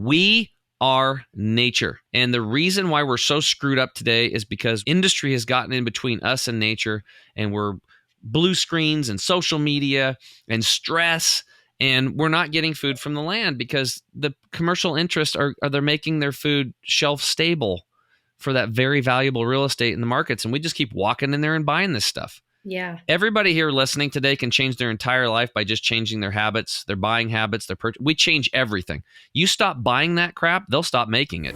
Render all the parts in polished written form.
We are nature. And the reason why we're so screwed up today is because industry has gotten in between us and nature, and we're blue screens and social media and stress, and we're not getting food from the land because the commercial interests are they're making their food shelf stable for that very valuable real estate in the markets. And we just keep walking in there and buying this stuff. Yeah. Everybody here listening today can change their entire life by just changing their habits, their buying habits, we change everything. You stop buying that crap, they'll stop making it.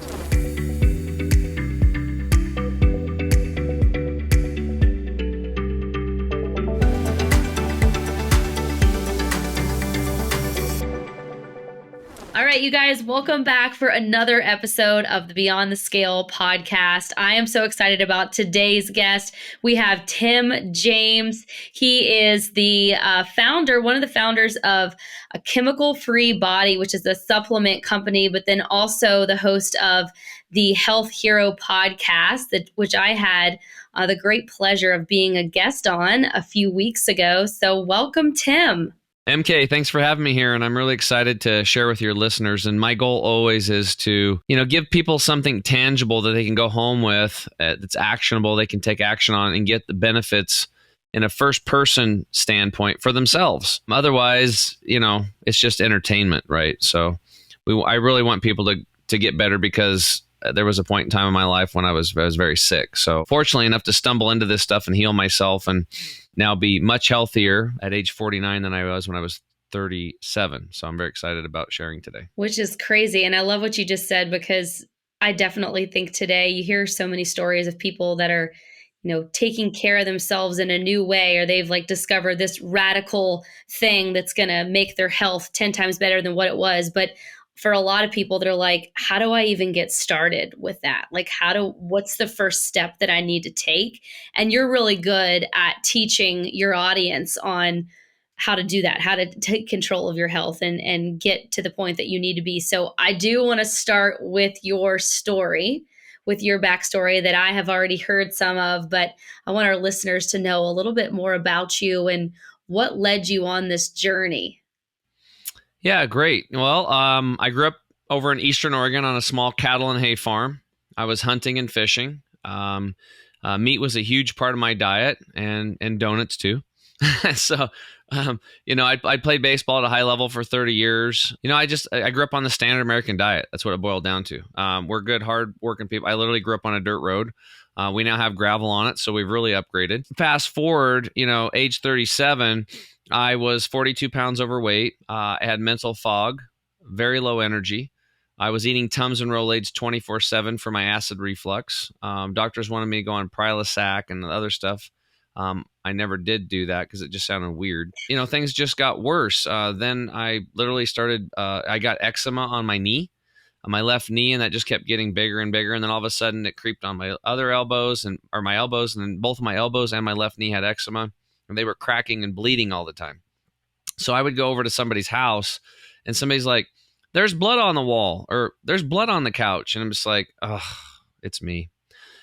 All right, you guys, welcome back for another episode of the Beyond the Scale podcast. I am so excited about today's guest. We have Tim James. He is the one of the founders of A Chemical-Free Body, which is a supplement company, but then also the host of the Health Hero podcast, which I had the great pleasure of being a guest on a few weeks ago. So welcome, Tim. MK, thanks for having me here, and I'm really excited to share with your listeners. And my goal always is to, give people something tangible that they can go home with, that's actionable, they can take action on and get the benefits in a first-person standpoint for themselves. Otherwise, it's just entertainment, right? So I really want people to get better because there was a point in time in my life when I was very sick. So fortunately enough to stumble into this stuff and heal myself and now be much healthier at age 49 than I was when I was 37. So I'm very excited about sharing today. Which is crazy. And I love what you just said, because I definitely think today you hear so many stories of people that are, taking care of themselves in a new way, or they've discovered this radical thing that's going to make their health 10 times better than what it was. But for a lot of people, they're like, how do I even get started with that? What's the first step that I need to take? And you're really good at teaching your audience on how to do that, how to take control of your health and get to the point that you need to be. So I do want to start with your story, with your backstory that I have already heard some of, but I want our listeners to know a little bit more about you and what led you on this journey. Yeah, great. Well, I grew up over in Eastern Oregon on a small cattle and hay farm. I was hunting and fishing. Meat was a huge part of my diet, and donuts too. So, I played baseball at a high level for 30 years. I grew up on the standard American diet. That's what it boiled down to. We're good, hard working people. I literally grew up on a dirt road. We now have gravel on it, so we've really upgraded. Fast forward, age 37, I was 42 pounds overweight. I had mental fog, very low energy. I was eating Tums and Rolaids 24/7 for my acid reflux. Doctors wanted me to go on Prilosec and other stuff. I never did do that because it just sounded weird. Things just got worse. Then I literally started, I got eczema on my knee, on my left knee, and that just kept getting bigger and bigger. And then all of a sudden it creeped on my other elbows and then both of my elbows and my left knee had eczema, and they were cracking and bleeding all the time. So I would go over to somebody's house and somebody's like, there's blood on the wall, or there's blood on the couch. And I'm just like, oh, it's me.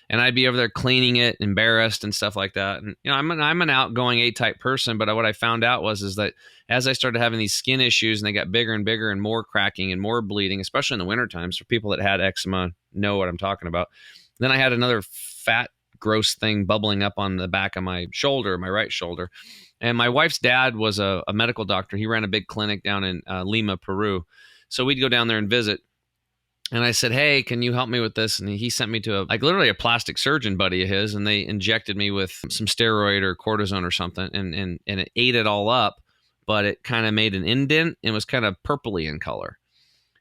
And I'd be over there cleaning it, embarrassed and stuff like that. And, I'm an outgoing A-type person, but what I found out is that as I started having these skin issues and they got bigger and bigger and more cracking and more bleeding, especially in the winter times, for people that had eczema know what I'm talking about. Then I had another fat, gross thing bubbling up on the back of my shoulder, my right shoulder. And my wife's dad was a medical doctor. He ran a big clinic down in Lima, Peru. So we'd go down there and visit. And I said, hey, can you help me with this? And he sent me to literally a plastic surgeon buddy of his, and they injected me with some steroid or cortisone or something, and it ate it all up, but it kind of made an indent and was kind of purpley in color.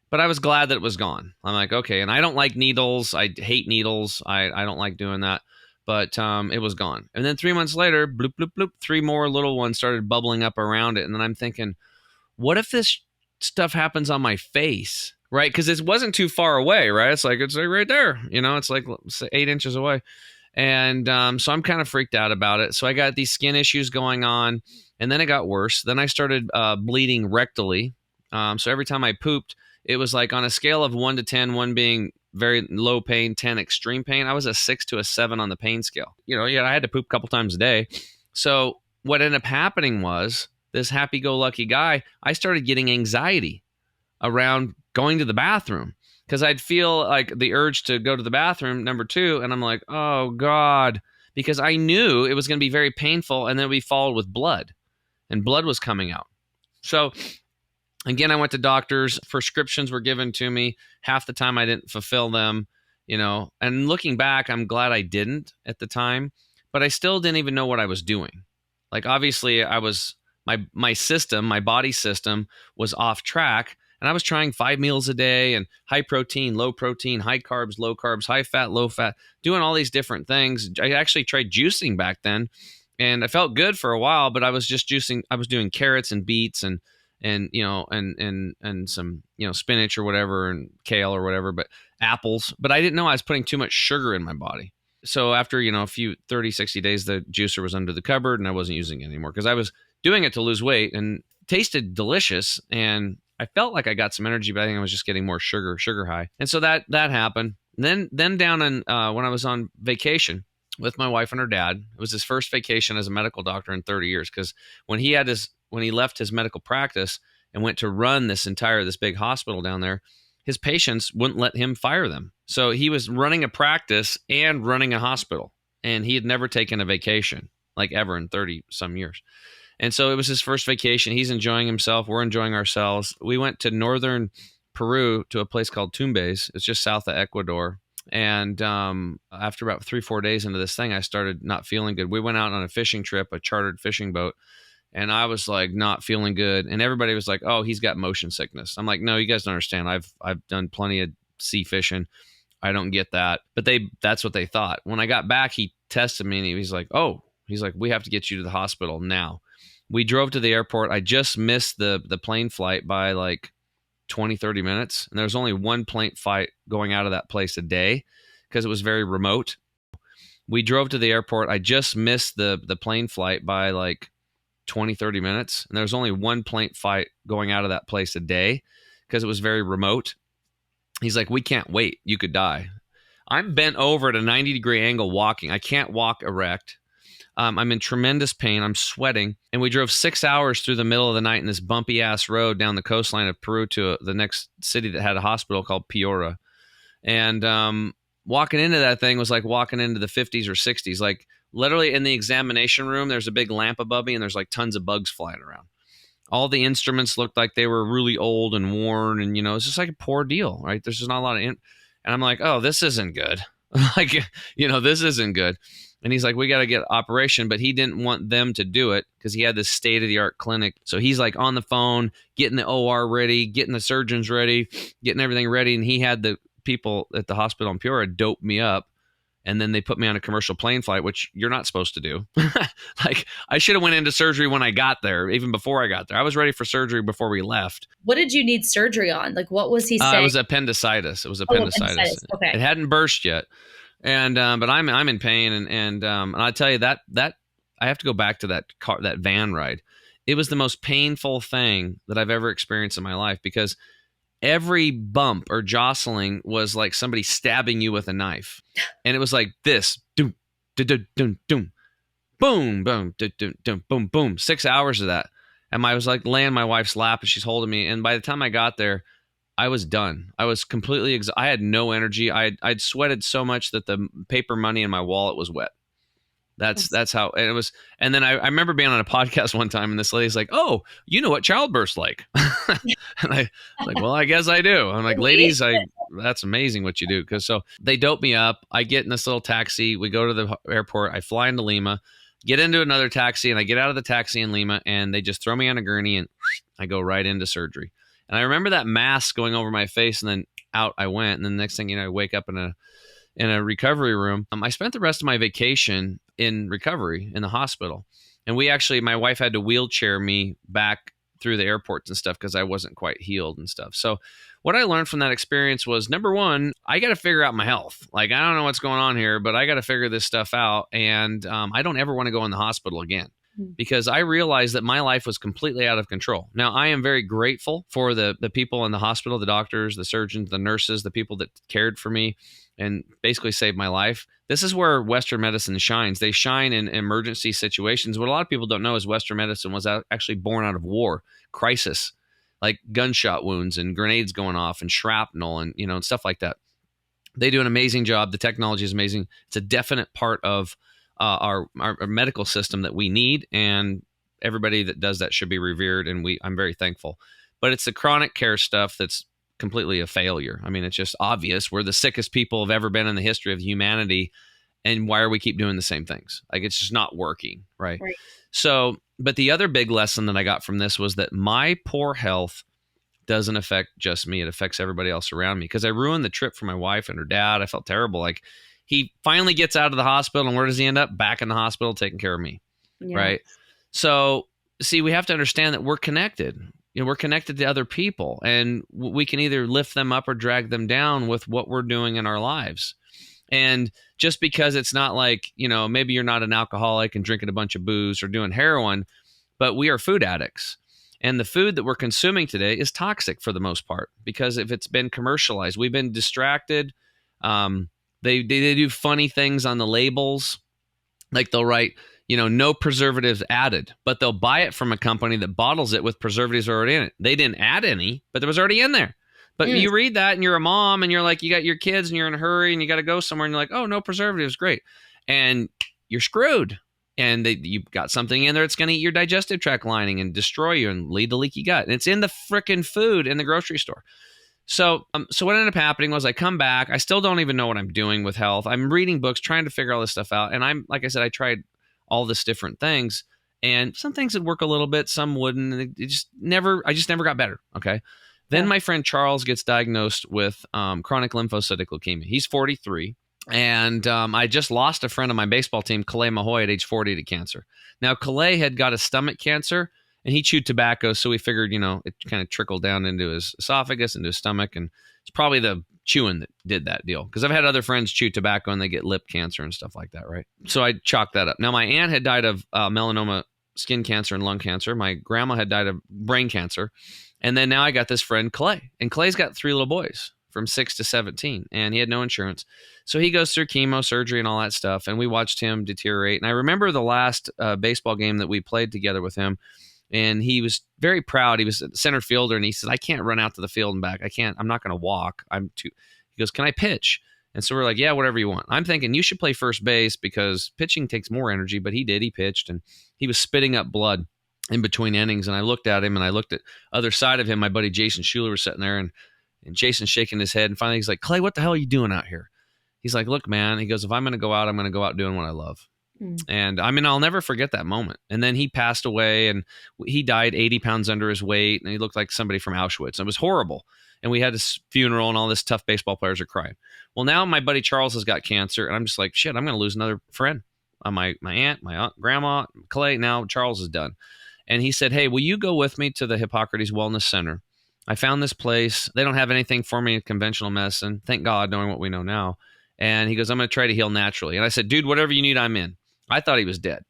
But I was glad that it was gone. I'm like, okay. And I don't like needles. I hate needles. I don't like doing that. But it was gone. And then 3 months later, bloop, bloop, bloop, 3 more little ones started bubbling up around it. And then I'm thinking, what if this stuff happens on my face? Right? Because it wasn't too far away, right? It's like right there. It's like 8 inches away. And so I'm kind of freaked out about it. So I got these skin issues going on. And then it got worse. Then I started bleeding rectally. So every time I pooped, it was like on a scale of 1 to 10, 1 being very low pain, 10 extreme pain. I was a 6 to a 7 on the pain scale. I had to poop a couple times a day. So what ended up happening was, this happy-go-lucky guy, I started getting anxiety around going to the bathroom because I'd feel like the urge to go to the bathroom, number two. And I'm like, oh God, because I knew it was going to be very painful. And then we followed with blood, and blood was coming out. So again, I went to doctors. Prescriptions were given to me. Half the time I didn't fulfill them, And looking back, I'm glad I didn't at the time, but I still didn't even know what I was doing. Like obviously, my system, my body system, was off track, and I was trying 5 meals a day and high protein, low protein, high carbs, low carbs, high fat, low fat, doing all these different things. I actually tried juicing back then, and I felt good for a while, but I was just juicing. I was doing carrots and beets and some spinach or whatever and kale or whatever, but apples. But I didn't know I was putting too much sugar in my body. So after a few 30-60 days, the juicer was under the cupboard and I wasn't using it anymore because I was doing it to lose weight and tasted delicious, and I felt like I got some energy, but I think I was just getting more sugar high. And so that happened. Then down in when I was on vacation with my wife and her dad, it was his first vacation as a medical doctor in 30 years because when he left his medical practice and went to run this big hospital down there, his patients wouldn't let him fire them. So he was running a practice and running a hospital, and he had never taken a vacation like ever in 30 some years. And so it was his first vacation. He's enjoying himself. We're enjoying ourselves. We went to northern Peru to a place called Tumbes. It's just south of Ecuador. And after about 3-4 days into this thing, I started not feeling good. We went out on a fishing trip, a chartered fishing boat, and I was like not feeling good. And everybody was like, "Oh, he's got motion sickness." I'm like, "No, you guys don't understand. I've done plenty of sea fishing. I don't get that." But that's what they thought. When I got back, he tested me and he's like, "We have to get you to the hospital now." We drove to the airport. I just missed the plane flight by like 20-30 minutes. And there was only one plane flight going out of that place a day because it was very remote. We drove to the airport. I just missed the plane flight by like 20-30 minutes. And there was only one plane flight going out of that place a day because it was very remote. He's like, "We can't wait. You could die." I'm bent over at a 90-degree angle walking. I can't walk erect. I'm in tremendous pain. I'm sweating. And we drove 6 hours through the middle of the night in this bumpy ass road down the coastline of Peru to the next city that had a hospital called Piura. And walking into that thing was like walking into the 50s or 60s. Like literally in the examination room, there's a big lamp above me and there's like tons of bugs flying around. All the instruments looked like they were really old and worn, and it's just like a poor deal, right? There's just not a lot of and I'm like, "Oh, this isn't good." Like, this isn't good. And he's like, "We got to get operation," but he didn't want them to do it because he had this state of the art clinic. So he's like on the phone, getting the OR ready, getting the surgeons ready, getting everything ready. And he had the people at the hospital in Piura dope me up. And then they put me on a commercial plane flight, which you're not supposed to do. Like I should have went into surgery when I got there, even before I got there. I was ready for surgery before we left. What did you need surgery on? Like, what was he It saying? was appendicitis. It was Oh, appendicitis. appendicitis. Okay. It hadn't burst yet. And but I'm in pain, and I tell you that I have to go back to that van ride. It was the most painful thing that I've ever experienced in my life because every bump or jostling was like somebody stabbing you with a knife, and it was like this, doom, doom, doom, doom, boom, boom, doom, doom, boom, boom. 6 hours of that, and I was like laying on my wife's lap, and she's holding me. And by the time I got there, I was done. I was completely I had no energy. I'd sweated so much that the paper money in my wallet was wet. That's how and it was. And then I remember being on a podcast one time, and this lady's like, "Oh, you know what childbirth's like?" And I was like, "Well, I guess I do." I'm like, "Ladies, that's amazing what you do." Because so they dope me up. I get in this little taxi. We go to the airport. I fly into Lima, get into another taxi, and I get out of the taxi in Lima, and they just throw me on a gurney, and I go right into surgery. And I remember that mask going over my face, and then out I went. And then the next thing you know, I wake up in a recovery room. I spent the rest of my vacation in recovery in the hospital. And my wife had to wheelchair me back through the airports and stuff because I wasn't quite healed and stuff. So what I learned from that experience was, number one, I got to figure out my health. Like, I don't know what's going on here, but I got to figure this stuff out. And I don't ever want to go in the hospital again, because I realized that my life was completely out of control. Now, I am very grateful for the people in the hospital, the doctors, the surgeons, the nurses, the people that cared for me and basically saved my life. This is where Western medicine shines. They shine in emergency situations. What a lot of people don't know is Western medicine was actually born out of war, crisis. like gunshot wounds and grenades going off and shrapnel and, and stuff like that. They do an amazing job. The technology is amazing. It's a definite part of our medical system that we need, and everybody that does that should be revered. And I'm very thankful. But it's the chronic care stuff that's completely a failure. I mean, it's just obvious. We're the sickest people have ever been in the history of humanity, and why are we keep doing the same things? Like, it's just not working, right? Right. So, but the other big lesson that I got from this was that my poor health doesn't affect just me. It affects everybody else around me, because I ruined the trip for my wife and her dad. I felt terrible. Like, he finally gets out of the hospital, and where does he end up? Back in the hospital taking care of me, Yeah. right? So, see, we have to understand that we're connected. We're connected to other people, and we can either lift them up or drag them down with what we're doing in our lives. And just because it's not like, maybe you're not an alcoholic and drinking a bunch of booze or doing heroin, but we are food addicts. And the food that we're consuming today is toxic for the most part, because if it's been commercialized, we've been distracted. They do funny things on the labels. Like, they'll write, no preservatives added, but they'll buy it from a company that bottles it with preservatives already in it. They didn't add any, but there was already in there. But Mm. you read that and you're a mom and you're like, you got your kids and you're in a hurry and you got to go somewhere and you're like, oh, no preservatives, great. And you're screwed. And you've got something in there that's going to eat your digestive tract lining and destroy you and lead to leaky gut. And it's in the frickin' food in the grocery store. So what ended up happening was I come back. I still don't even know what I'm doing with health. I'm reading books, trying to figure all this stuff out. And like I said, I tried all this different things, and some things would work a little bit, some wouldn't. And I just never got better. Okay. Then Yeah. my friend Charles gets diagnosed with chronic lymphocytic leukemia. He's 43. And I just lost a friend on my baseball team, Calais Mahoy, at age 40 to cancer. Now, Calais had got a stomach cancer, and he chewed tobacco, so we figured, it kind of trickled down into his esophagus, into his stomach, and it's probably the chewing that did that deal. Because I've had other friends chew tobacco and they get lip cancer and stuff like that, right? So I chalked that up. Now, my aunt had died of melanoma, skin cancer, and lung cancer. My grandma had died of brain cancer. And then now I got this friend, Clay. And Clay's got 3 little boys from 6 to 17, and he had no insurance. So he goes through chemo, surgery, and all that stuff, and we watched him deteriorate. And I remember the last baseball game that we played together with him, and he was very proud. He was a center fielder, and he said, I can't run out to the field and back. I'm not going to walk. He goes, can I pitch? And so we're like, yeah, whatever you want. I'm thinking you should play first base because pitching takes more energy, but he did. He pitched, and he was spitting up blood in between innings. And I looked at him, and I looked at other side of him. My buddy Jason Schuler was sitting there, and Jason's shaking his head. And finally he's like, Clay, what the hell are you doing out here? He's like, look, man, he goes, if I'm going to go out, I'm going to go out doing what I love. And I mean, I'll never forget that moment. And then he passed away, and he died 80 pounds under his weight, and he looked like somebody from Auschwitz. It was horrible. And we had this funeral, and all this tough baseball players are crying. Well, now my buddy Charles has got cancer, and I'm just like, shit, I'm going to lose another friend. My aunt, my aunt, grandma, Clay. Now Charles is done. And he said, hey, will you go with me to the Hippocrates Wellness Center? I found this place. They don't have anything for me in conventional medicine. Thank God, knowing what we know now. And he goes, I'm going to try to heal naturally. And I said, dude, whatever you need, I'm in. I thought he was dead.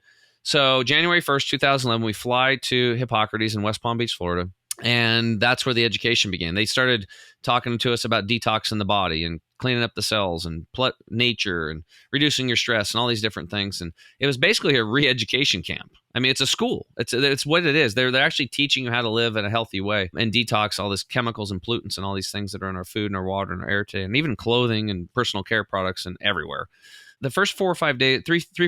So January 1st, 2011, we fly to Hippocrates in West Palm Beach, Florida. And that's where the education began. They started talking to us about detoxing the body and cleaning up the cells and nature and reducing your stress and all these different things. And it was basically a re-education camp. I mean, it's a school. It's what it is. They're actually teaching you how to live in a healthy way and detox all these chemicals and pollutants and all these things that are in our food and our water and our air today, and even clothing and personal care products and everywhere. The first 4 or 5 days,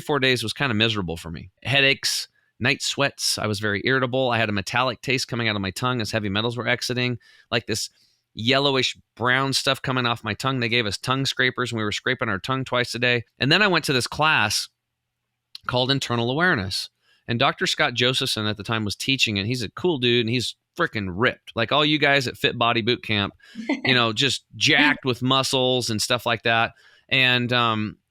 4 days was kind of miserable for me. Headaches, night sweats. I was very irritable. I had a metallic taste coming out of my tongue as heavy metals were exiting, like this yellowish brown stuff coming off my tongue. They gave us tongue scrapers, and we were scraping our tongue twice a day. And then I went to this class called Internal Awareness. And Dr. Scott Josephson at the time was teaching it. He's a cool dude, and he's freaking ripped. Like all you guys at Fit Body Boot Camp, just jacked with muscles and stuff like that. And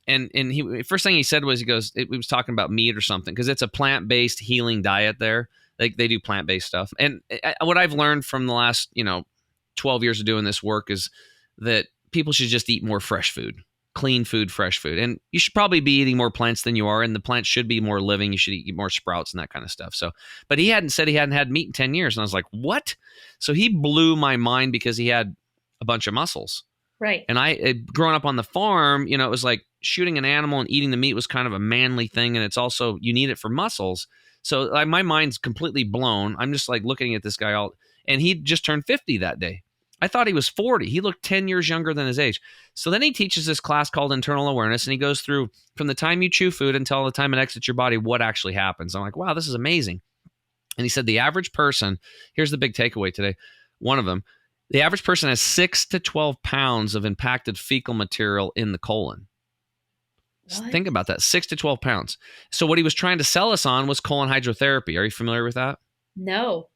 he first thing he said was, he was talking about meat or something, because it's a plant-based healing diet there. They do plant-based stuff. And what I've learned from the last 12 years of doing this work is that people should just eat more fresh food, clean food, fresh food. And you should probably be eating more plants than you are, and the plants should be more living. You should eat more sprouts and that kind of stuff. So, but he hadn't said he hadn't had meat in 10 years. And I was like, what? So he blew my mind because he had a bunch of muscles. Right. And growing up on the farm, it was like shooting an animal and eating the meat was kind of a manly thing. And it's also, you need it for muscles. So my mind's completely blown. I'm just like looking at this guy And he just turned 50 that day. I thought he was 40. He looked 10 years younger than his age. So then he teaches this class called Internal Awareness, and he goes through from the time you chew food until the time it exits your body, what actually happens. I'm like, wow, this is amazing. And he said the average person, here's the big takeaway today, one of them, the average person has 6 to 12 pounds of impacted fecal material in the colon. What? Think about that, 6 to 12 pounds. So what he was trying to sell us on was colon hydrotherapy. Are you familiar with that? No.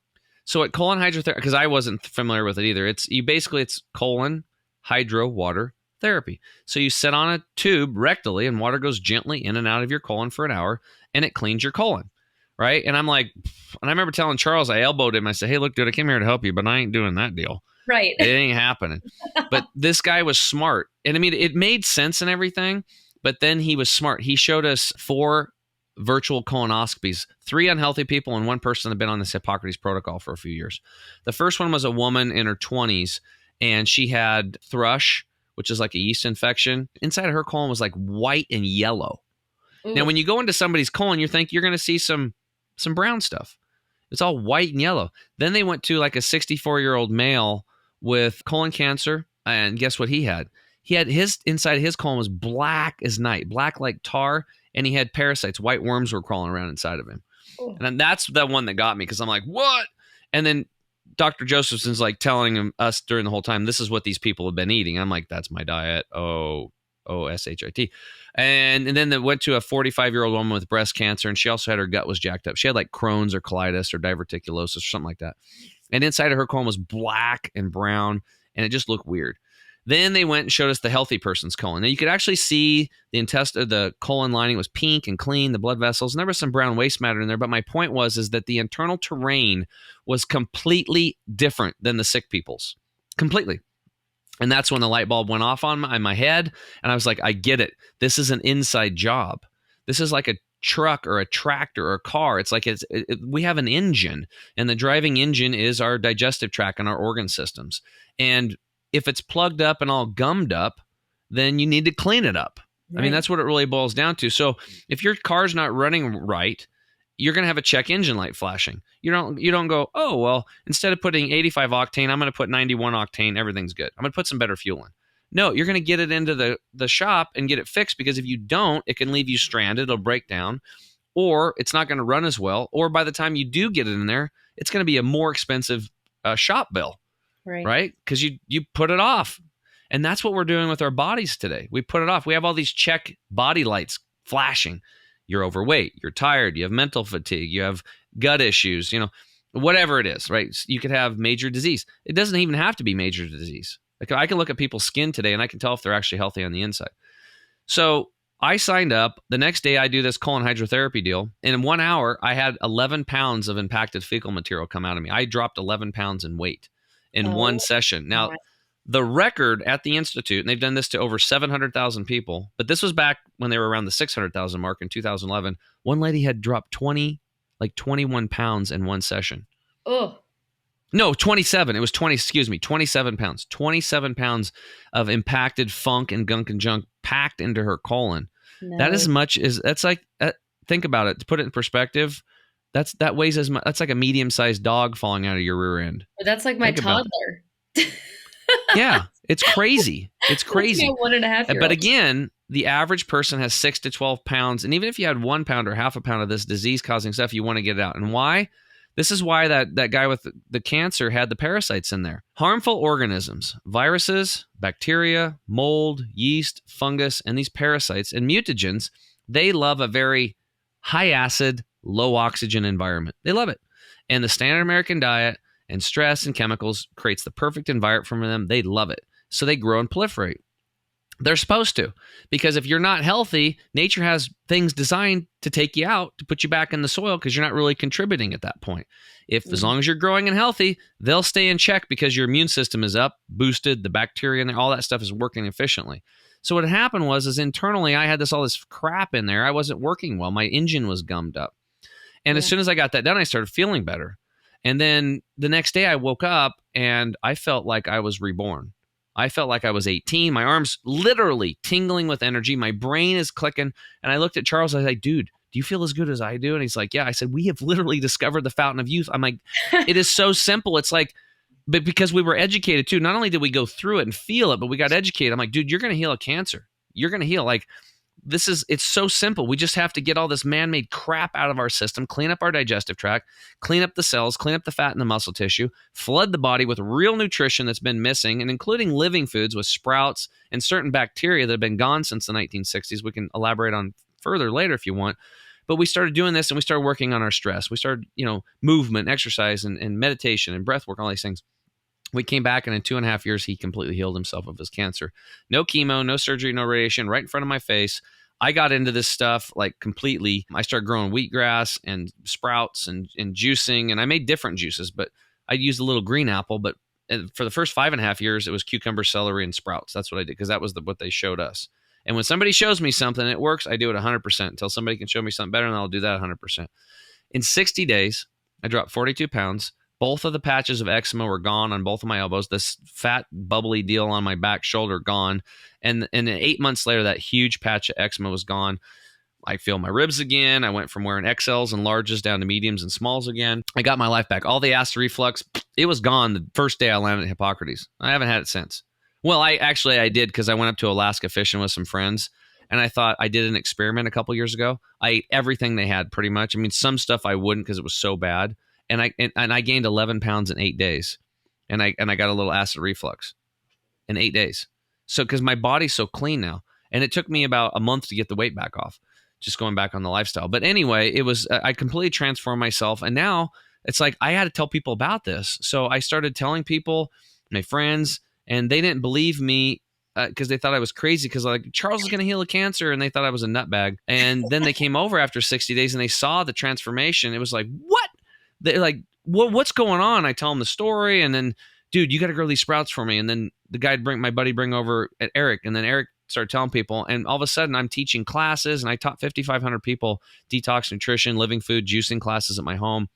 So at colon hydrotherapy, because I wasn't familiar with it either, it's colon hydro water therapy. So you sit on a tube rectally and water goes gently in and out of your colon for an hour and it cleans your colon, right? And I'm like, and I remember telling Charles, I elbowed him. I said, hey, look, dude, I came here to help you, but I ain't doing that deal. Right. It ain't happening. But this guy was smart. And I mean, it made sense and everything, but then he was smart. He showed us 4 virtual colonoscopies, 3 unhealthy people and 1 person that had been on this Hippocrates protocol for a few years. The first one was a woman in her 20s, and she had thrush, which is like a yeast infection. Inside of her colon was like white and yellow. Ooh. Now, when you go into somebody's colon, you think you're going to see some brown stuff. It's all white and yellow. Then they went to like a 64-year-old male with colon cancer, and guess what he had? He had his inside of his colon was black as night, black like tar, and he had parasites. White worms were crawling around inside of him. Ooh. And that's the one that got me because I'm like, what? And then Dr. Josephson's like telling us during the whole time, this is what these people have been eating. I'm like, that's my diet. OSHIT. And then they went to a 45-year-old woman with breast cancer, and she also had her gut was jacked up. She had like Crohn's or colitis or diverticulosis or something like that. And inside of her colon was black and brown, and it just looked weird. Then they went and showed us the healthy person's colon. Now you could actually see the colon lining was pink and clean, the blood vessels, and there was some brown waste matter in there. But my point is that the internal terrain was completely different than the sick people's. Completely. And that's when the light bulb went off on my head. And I was like, I get it. This is an inside job. This is like a truck or a tractor or a car. It's like we have an engine, and the driving engine is our digestive tract and our organ systems. And if it's plugged up and all gummed up, then you need to clean it up. Right. I mean, that's what it really boils down to. So if your car's not running right, you're going to have a check engine light flashing. You don't go, oh, well, instead of putting 85 octane, I'm going to put 91 octane. Everything's good. I'm going to put some better fuel in. No, you're going to get it into the shop and get it fixed, because if you don't, it can leave you stranded. It'll break down, or it's not going to run as well. Or by the time you do get it in there, it's going to be a more expensive shop bill. Right? Because you put it off. And that's what we're doing with our bodies today. We put it off. We have all these check body lights flashing. You're overweight. You're tired. You have mental fatigue. You have gut issues, whatever it is, right? You could have major disease. It doesn't even have to be major disease. Like, I can look at people's skin today and I can tell if they're actually healthy on the inside. So I signed up. The next day I do this colon hydrotherapy deal. And in 1 hour, I had 11 pounds of impacted fecal material come out of me. I dropped 11 pounds in weight in one session. Now, the record at the Institute, and they've done this to over 700,000 people, but this was back when they were around the 600,000 mark in 2011. One lady had dropped 21 pounds in one session. Oh. No, 27. It was 27 pounds. 27 pounds of impacted funk and gunk and junk packed into her colon. No. That's like, think about it. To put it in perspective, that weighs as much. That's like a medium-sized dog falling out of your rear end. That's like my toddler. Yeah, it's crazy. It's crazy. 1.5-year-old. But again, the average person has 6 to 12 pounds. And even if you had 1 pound or half a pound of this disease-causing stuff, you want to get it out. And why? This is why that guy with the cancer had the parasites in there. Harmful organisms, viruses, bacteria, mold, yeast, fungus, and these parasites and mutagens, they love a very high-acid, low-oxygen environment. They love it. And the standard American diet and stress and chemicals creates the perfect environment for them. They love it. So they grow and proliferate. They're supposed to, because if you're not healthy, nature has things designed to take you out, to put you back in the soil, because you're not really contributing at that point. As long as you're growing and healthy, they'll stay in check because your immune system is up, boosted, the bacteria and all that stuff is working efficiently. So what happened was internally I had all this crap in there. I wasn't working well. My engine was gummed up. And as soon as I got that done, I started feeling better. And then the next day I woke up and I felt like I was reborn. I felt like I was 18. My arms literally tingling with energy. My brain is clicking. And I looked at Charles. I was like, dude, do you feel as good as I do? And he's like, yeah. I said, we have literally discovered the fountain of youth. I'm like, it is so simple. It's like, but because we were educated too, not only did we go through it and feel it, but we got educated. I'm like, dude, you're going to heal a cancer. You're going to heal. Like, it's so simple. We just have to get all this man-made crap out of our system, clean up our digestive tract, clean up the cells, clean up the fat and the muscle tissue, flood the body with real nutrition that's been missing, and including living foods with sprouts and certain bacteria that have been gone since the 1960s. We can elaborate on further later if you want. But we started doing this, and we started working on our stress. We started, movement, exercise, and meditation and breath work, all these things. We came back, and in 2.5 years, he completely healed himself of his cancer. No chemo, no surgery, no radiation, right in front of my face. I got into this stuff like completely. I started growing wheatgrass and sprouts and juicing, and I made different juices, but I used a little green apple. But for the first 5.5 years, it was cucumber, celery, and sprouts. That's what I did because that was what they showed us. And when somebody shows me something, it works, I do it 100% until somebody can show me something better, and I'll do that 100%. In 60 days, I dropped 42 pounds. Both of the patches of eczema were gone on both of my elbows. This fat, bubbly deal on my back shoulder gone. And 8 months later, that huge patch of eczema was gone. I feel my ribs again. I went from wearing XLs and larges down to mediums and smalls again. I got my life back. All the acid reflux, it was gone the first day I landed at Hippocrates. I haven't had it since. Well, I did because I went up to Alaska fishing with some friends. And I thought I did an experiment a couple years ago. I ate everything they had pretty much. I mean, some stuff I wouldn't because it was so bad. And I gained 11 pounds in 8 days, and I got a little acid reflux in 8 days. So because my body's so clean now, and it took me about a month to get the weight back off, just going back on the lifestyle. But anyway, it was I completely transformed myself, and now it's like I had to tell people about this. So I started telling people, my friends, and they didn't believe me because they thought I was crazy because like Charles is going to heal a cancer, and they thought I was a nutbag. And then they came over after 60 days and they saw the transformation. It was like, what? They're like, what's going on? I tell them the story, and then, dude, you got to grow these sprouts for me. And then the guy'd my buddy bring over at Eric, and then Eric started telling people, and all of a sudden I'm teaching classes, and I taught 5,500 people detox nutrition, living food, juicing classes at my home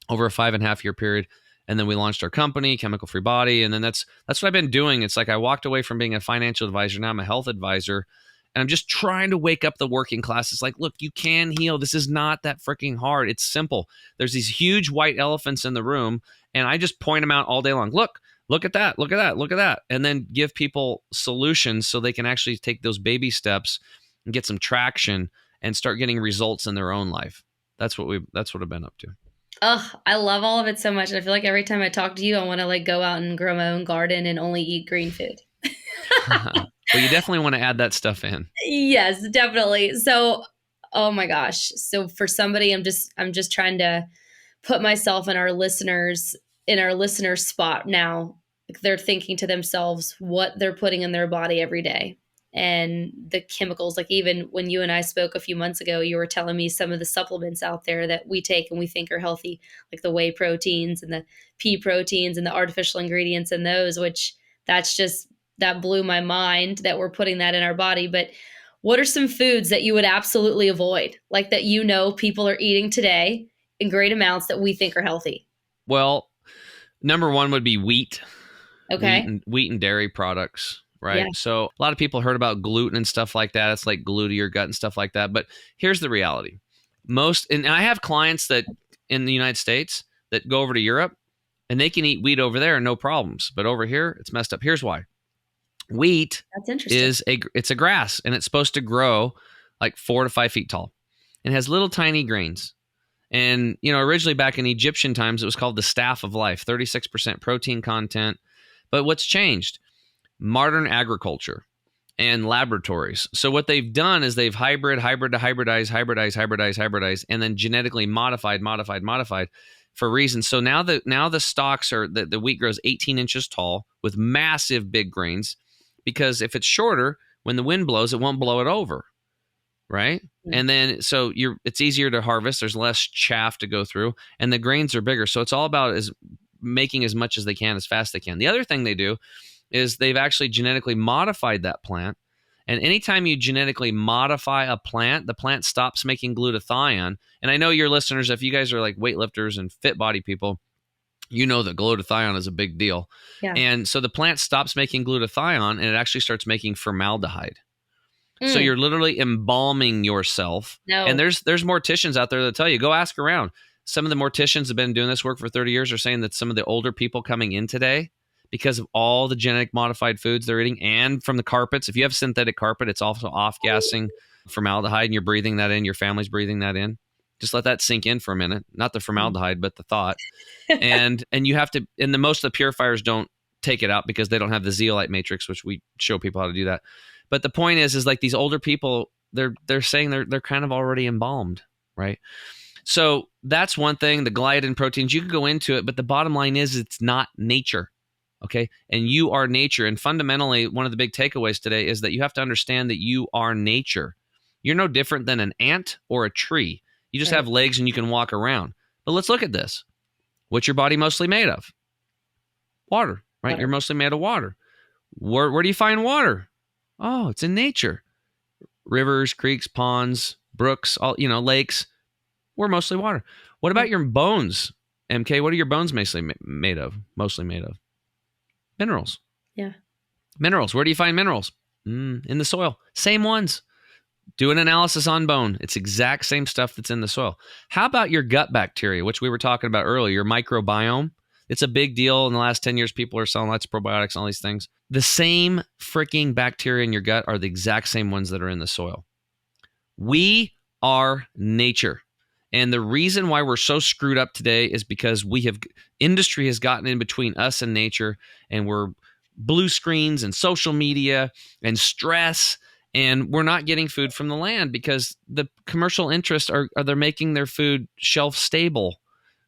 over a 5.5 year period. And then we launched our company, Chemical Free Body, and then that's what I've been doing. It's like I walked away from being a financial advisor. Now I'm a health advisor. And I'm just trying to wake up the working class. It's like, look, you can heal. This is not that freaking hard. It's simple. There's these huge white elephants in the room, and I just point them out all day long. Look at that. Look at that. Look at that. And then give people solutions so they can actually take those baby steps and get some traction and start getting results in their own life. That's what I've been up to. Oh, I love all of it so much. And I feel like every time I talk to you, I want to like go out and grow my own garden and only eat green food. Well, you definitely want to add that stuff in. Yes, definitely. So, oh my gosh. So for somebody, I'm just trying to put myself in our listeners spot now. Like they're thinking to themselves what they're putting in their body every day and the chemicals. Like even when you and I spoke a few months ago, you were telling me some of the supplements out there that we take and we think are healthy, like the whey proteins and the pea proteins and the artificial ingredients in those, which that blew my mind that we're putting that in our body. But what are some foods that you would absolutely avoid? Like that, people are eating today in great amounts that we think are healthy. Well, number one would be wheat. Okay. Wheat and dairy products, right? Yeah. So a lot of people heard about gluten and stuff like that. It's like glue to your gut and stuff like that. But here's the reality. And I have clients that in the United States that go over to Europe and they can eat wheat over there, no problems. But over here, it's messed up. Here's why. Wheat That's interesting. it's a grass, and it's supposed to grow like 4 to 5 feet tall. It has little tiny grains. And, originally back in Egyptian times, it was called the staff of life, 36% protein content. But what's changed? Modern agriculture and laboratories. So what they've done is they've hybridize, and then genetically modified for reasons. So now the stalks the wheat grows 18 inches tall with massive big grains, because if it's shorter, when the wind blows, it won't blow it over, right? Mm-hmm. And then so it's easier to harvest. There's less chaff to go through, and the grains are bigger. So it's all about making as much as they can, as fast as they can. The other thing they do is they've actually genetically modified that plant. And anytime you genetically modify a plant, the plant stops making glutathione. And I know your listeners, if you guys are like weightlifters and fit body people, you know that glutathione is a big deal. Yeah. And so the plant stops making glutathione, and it actually starts making formaldehyde. So Mm, you're literally embalming yourself. And no. there's morticians out there that tell you, go ask around. Some of the morticians have been doing this work for 30 years are saying that some of the older people coming in today, because of all the genetic modified foods they're eating and from the carpets, if you have synthetic carpet, it's also off gassing formaldehyde and you're breathing that in, your family's breathing that in. Just let that sink in for a minute. Not the formaldehyde, but the thought. And you have to, and the most of the purifiers don't take it out because they don't have the zeolite matrix, which we show people how to do that. But the point is like these older people, they're saying they're kind of already embalmed, right? So that's one thing. The gliadin proteins, you can go into it, but the bottom line is it's not nature. Okay. And you are nature. And fundamentally, one of the big takeaways today is that you have to understand that you are nature. You're no different than an ant or a tree. You just Right. have legs and you can walk around. But let's look at this. What's your body mostly made of? Water, right? You're Water. mostly made of water. Where do you find water? Oh, it's in nature. Rivers, creeks, ponds, brooks, all lakes. We're mostly water. What Yeah. about your bones, MK? What are your bones mostly made of? Mostly made of minerals. Yeah. Minerals. Where do you find minerals? In the soil. Same ones. Do an analysis on bone. It's exact same stuff that's in the soil. How about your gut bacteria, which we were talking about earlier, your microbiome? It's a big deal. In the last 10 years, people are selling lots of probiotics and all these things. The same freaking bacteria in your gut are the exact same ones that are in the soil. We are nature. And the reason why we're so screwed up today is because industry has gotten in between us and nature, and we're blue screens and social media and stress, and we're not getting food from the land because the commercial interests are they're making their food shelf stable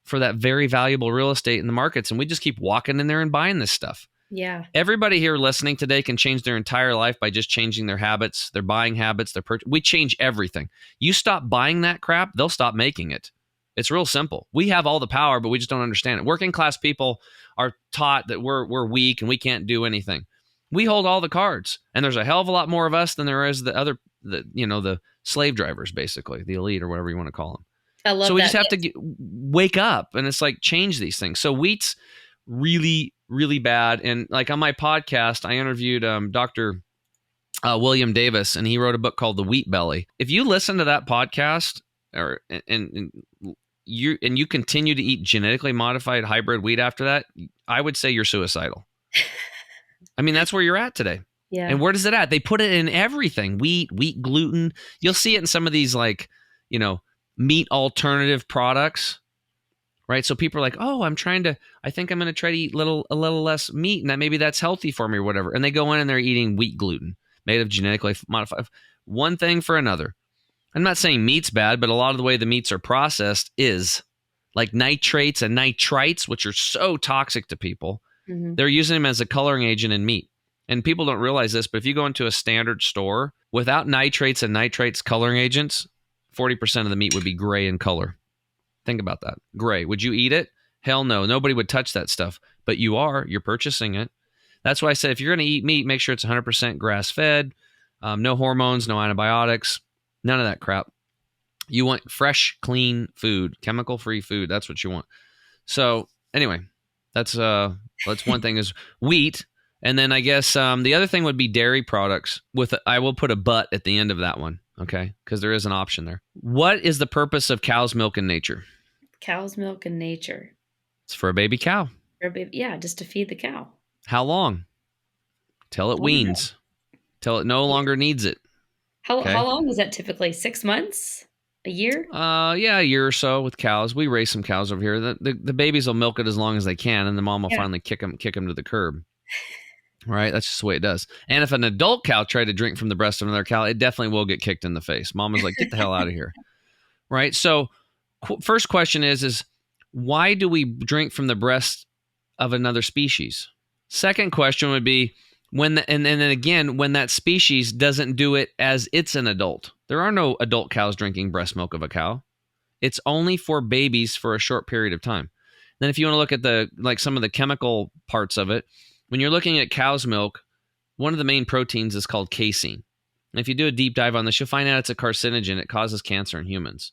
for that very valuable real estate in the markets. And we just keep walking in there and buying this stuff. Yeah. Everybody here listening today can change their entire life by just changing their habits, their buying habits, we change everything. You stop buying that crap, they'll stop making it. It's real simple. We have all the power, but we just don't understand it. Working class people are taught that we're weak and we can't do anything. We hold all the cards, and there's a hell of a lot more of us than there is the slave drivers, basically, the elite or whatever you want to call them. I So love we just that. have to wake up, and it's like change these things. So wheat's really, really bad. And like on my podcast, I interviewed Dr. William Davis, and he wrote a book called The Wheat Belly. If you listen to that podcast, and you continue to eat genetically modified hybrid wheat after that, I would say you're suicidal. I mean, that's where you're at today. Yeah. And where does it at? They put it in everything. Wheat gluten. You'll see it in some of these meat alternative products. Right. So people are like, oh, I think I'm going to try to eat a little less meat, and that maybe that's healthy for me or whatever. And they go in and they're eating wheat gluten made of genetically modified. One thing for another. I'm not saying meat's bad, but a lot of the way the meats are processed is like nitrates and nitrites, which are so toxic to people. Mm-hmm. They're using them as a coloring agent in meat. And people don't realize this, but if you go into a standard store without nitrates and nitrates coloring agents, 40% of the meat would be gray in color. Think about that. Gray. Would you eat it? Hell no. Nobody would touch that stuff. But you're purchasing it. That's why I said if you're going to eat meat, make sure it's 100% grass-fed, no hormones, no antibiotics, none of that crap. You want fresh, clean food, chemical-free food. That's what you want. So anyway, that's one thing is wheat. And then I guess the other thing would be dairy products. I will put a but at the end of that one, okay? Because there is an option there. What is the purpose of cow's milk in nature? Cow's milk in nature. It's for a baby cow. Yeah, just to feed the cow. How long? Till it weans. Till it no longer needs it. How Okay? long is that typically? 6 months? A year? Yeah, a year or so with cows. We raise some cows over here. The babies will milk it as long as they can, and the mom will finally kick them to the curb. Right? That's just the way it does. And if an adult cow tried to drink from the breast of another cow, it definitely will get kicked in the face. Mom is like, get the hell out of here. Right? So first question is why do we drink from the breast of another species? Second question would be when that species doesn't do it as it's an adult. There are no adult cows drinking breast milk of a cow. It's only for babies for a short period of time. Then if you want to look at some of the chemical parts of it, when you're looking at cow's milk, one of the main proteins is called casein. And if you do a deep dive on this, you'll find out it's a carcinogen. It causes cancer in humans.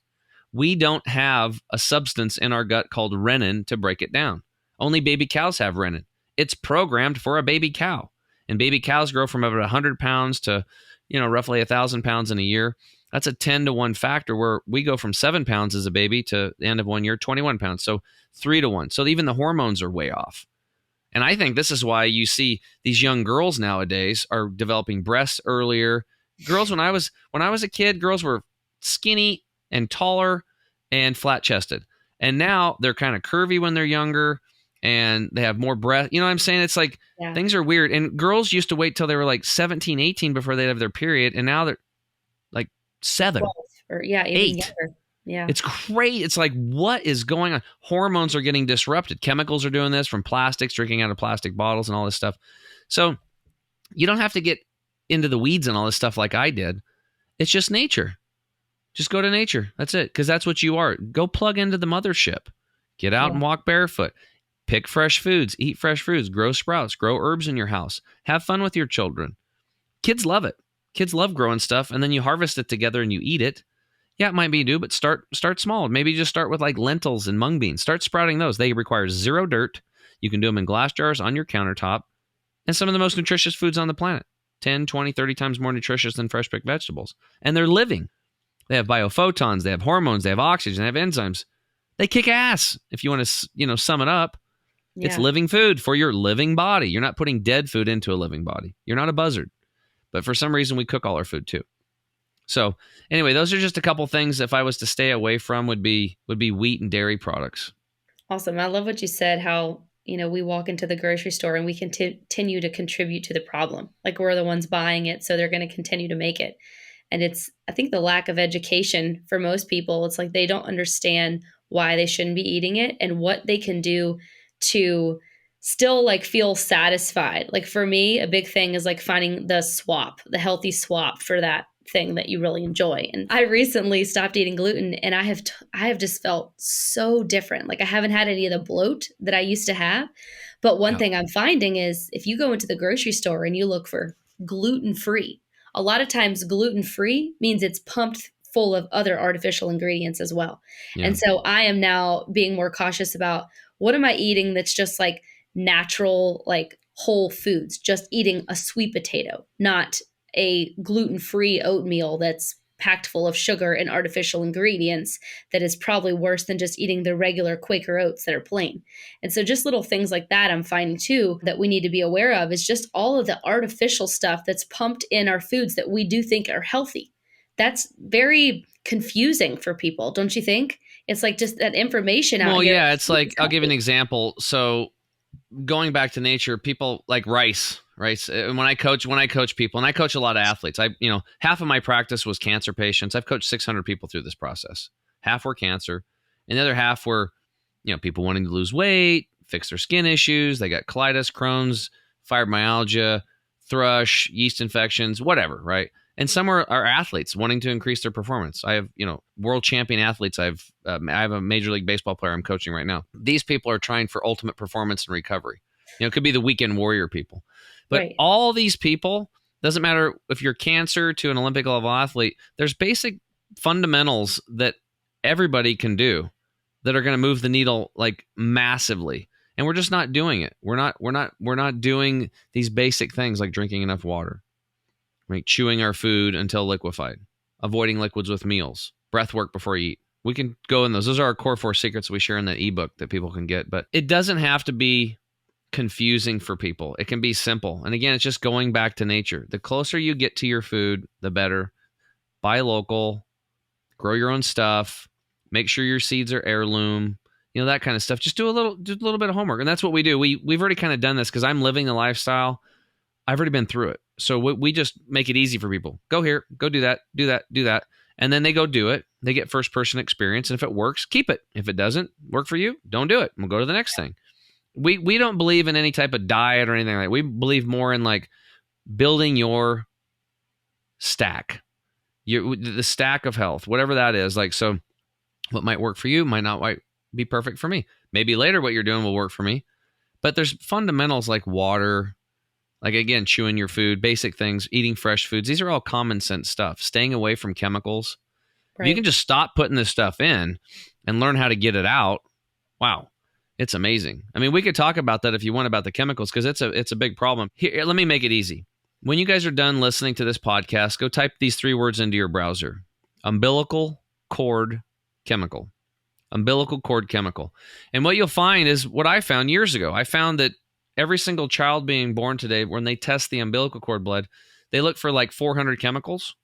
We don't have a substance in our gut called renin to break it down. Only baby cows have renin. It's programmed for a baby cow. And baby cows grow from about 100 pounds to roughly 1,000 pounds in a year. That's a 10-to-1 factor where we go from 7 pounds as a baby to the end of 1 year, 21 pounds. So 3-to-1. So even the hormones are way off. And I think this is why you see these young girls nowadays are developing breasts earlier. Girls, when I was a kid, girls were skinny and taller and flat chested. And now they're kind of curvy when they're younger and they have more breath. You know what I'm saying? It's like Yeah. things are weird. And girls used to wait till they were like 17, 18 before they'd have their period. And now they're like 7, 12 or yeah, even 8. younger. Yeah. It's great. It's like, what is going on? Hormones are getting disrupted. Chemicals are doing this from plastics, drinking out of plastic bottles and all this stuff. So you don't have to get into the weeds and all this stuff like I did. It's just nature. Just go to nature. That's it. Because that's what you are. Go plug into the mothership. Get out Yeah. and walk barefoot. Pick fresh foods. Eat fresh foods. Grow sprouts. Grow herbs in your house. Have fun with your children. Kids love it. Kids love growing stuff. And then you harvest it together and you eat it. Yeah, it might be new, but start small. Maybe just start with like lentils and mung beans. Start sprouting those. They require zero dirt. You can do them in glass jars on your countertop. And some of the most nutritious foods on the planet. 10, 20, 30 times more nutritious than fresh picked vegetables. And they're living. They have biophotons, they have hormones, they have oxygen, they have enzymes. They kick ass. If you want to, sum it up, it's Yeah. living food for your living body. You're not putting dead food into a living body. You're not a buzzard. But for some reason we cook all our food too. So anyway, those are just a couple things if I was to stay away from would be wheat and dairy products. Awesome. I love what you said, how, we walk into the grocery store and we continue to contribute to the problem. Like we're the ones buying it, so they're going to continue to make it. And I think the lack of education for most people, it's like they don't understand why they shouldn't be eating it and what they can do to still like feel satisfied. Like for me, a big thing is like finding the healthy swap for that thing that you really enjoy. And I recently stopped eating gluten and I have just felt so different. Like I haven't had any of the bloat that I used to have. But one Yeah. thing I'm finding is if you go into the grocery store and you look for gluten-free, a lot of times gluten-free means it's pumped full of other artificial ingredients as well. Yeah. And so I am now being more cautious about what am I eating that's just like natural, like whole foods, just eating a sweet potato, not a gluten-free oatmeal that's packed full of sugar and artificial ingredients that is probably worse than just eating the regular Quaker oats that are plain. And so just little things like that I'm finding too that we need to be aware of is just all of the artificial stuff that's pumped in our foods that we do think are healthy. That's very confusing for people, don't you think? It's like just that information out Well, here. yeah, it's like I'll give you an example. So going back to nature, people like rice. And when I coach people, and I coach a lot of athletes, half of my practice was cancer patients. I've coached 600 people through this process. Half were cancer, and the other half were, people wanting to lose weight, fix their skin issues. They got colitis, Crohn's, fibromyalgia, thrush, yeast infections, whatever, right? And some are athletes wanting to increase their performance. I have, world champion athletes. I have a Major League Baseball player I'm coaching right now. These people are trying for ultimate performance and recovery. It could be the weekend warrior people. But Right. all these people, doesn't matter if you're cancer to an Olympic level athlete, there's basic fundamentals that everybody can do that are going to move the needle like massively. And we're just not doing it. We're not doing these basic things like drinking enough water, right? Chewing our food until liquefied, avoiding liquids with meals, breath work before you eat. We can go in those. Those are our core 4 secrets we share in that ebook that people can get. But it doesn't have to be confusing for people. It can be simple. And again, it's just going back to nature. The closer you get to your food, the better. Buy local, grow your own stuff, make sure your seeds are heirloom, that kind of stuff. Just do a little bit of homework. And that's what we do. We've already kind of done this because I'm living the lifestyle. I've already been through it. So we just make it easy for people. Go here, go do that, do that, do that. And then they go do it. They get first person experience. And if it works, keep it. If it doesn't work for you, don't do it. We'll go to the next thing. We don't believe in any type of diet or anything like that. We believe more in like building your stack, the stack of health, whatever that is. Like, so what might work for you might not be perfect for me. Maybe later what you're doing will work for me. But there's fundamentals like water, like again, chewing your food, basic things, eating fresh foods. These are all common sense stuff. Staying away from chemicals. If you Right. can just stop putting this stuff in and learn how to get it out, wow. It's amazing. I mean, we could talk about that if you want about the chemicals because it's a big problem. Here, let me make it easy. When you guys are done listening to this podcast, go type these 3 words into your browser: umbilical cord chemical. Umbilical cord chemical. And what you'll find is what I found years ago. I found that every single child being born today, when they test the umbilical cord blood, they look for like 400 chemicals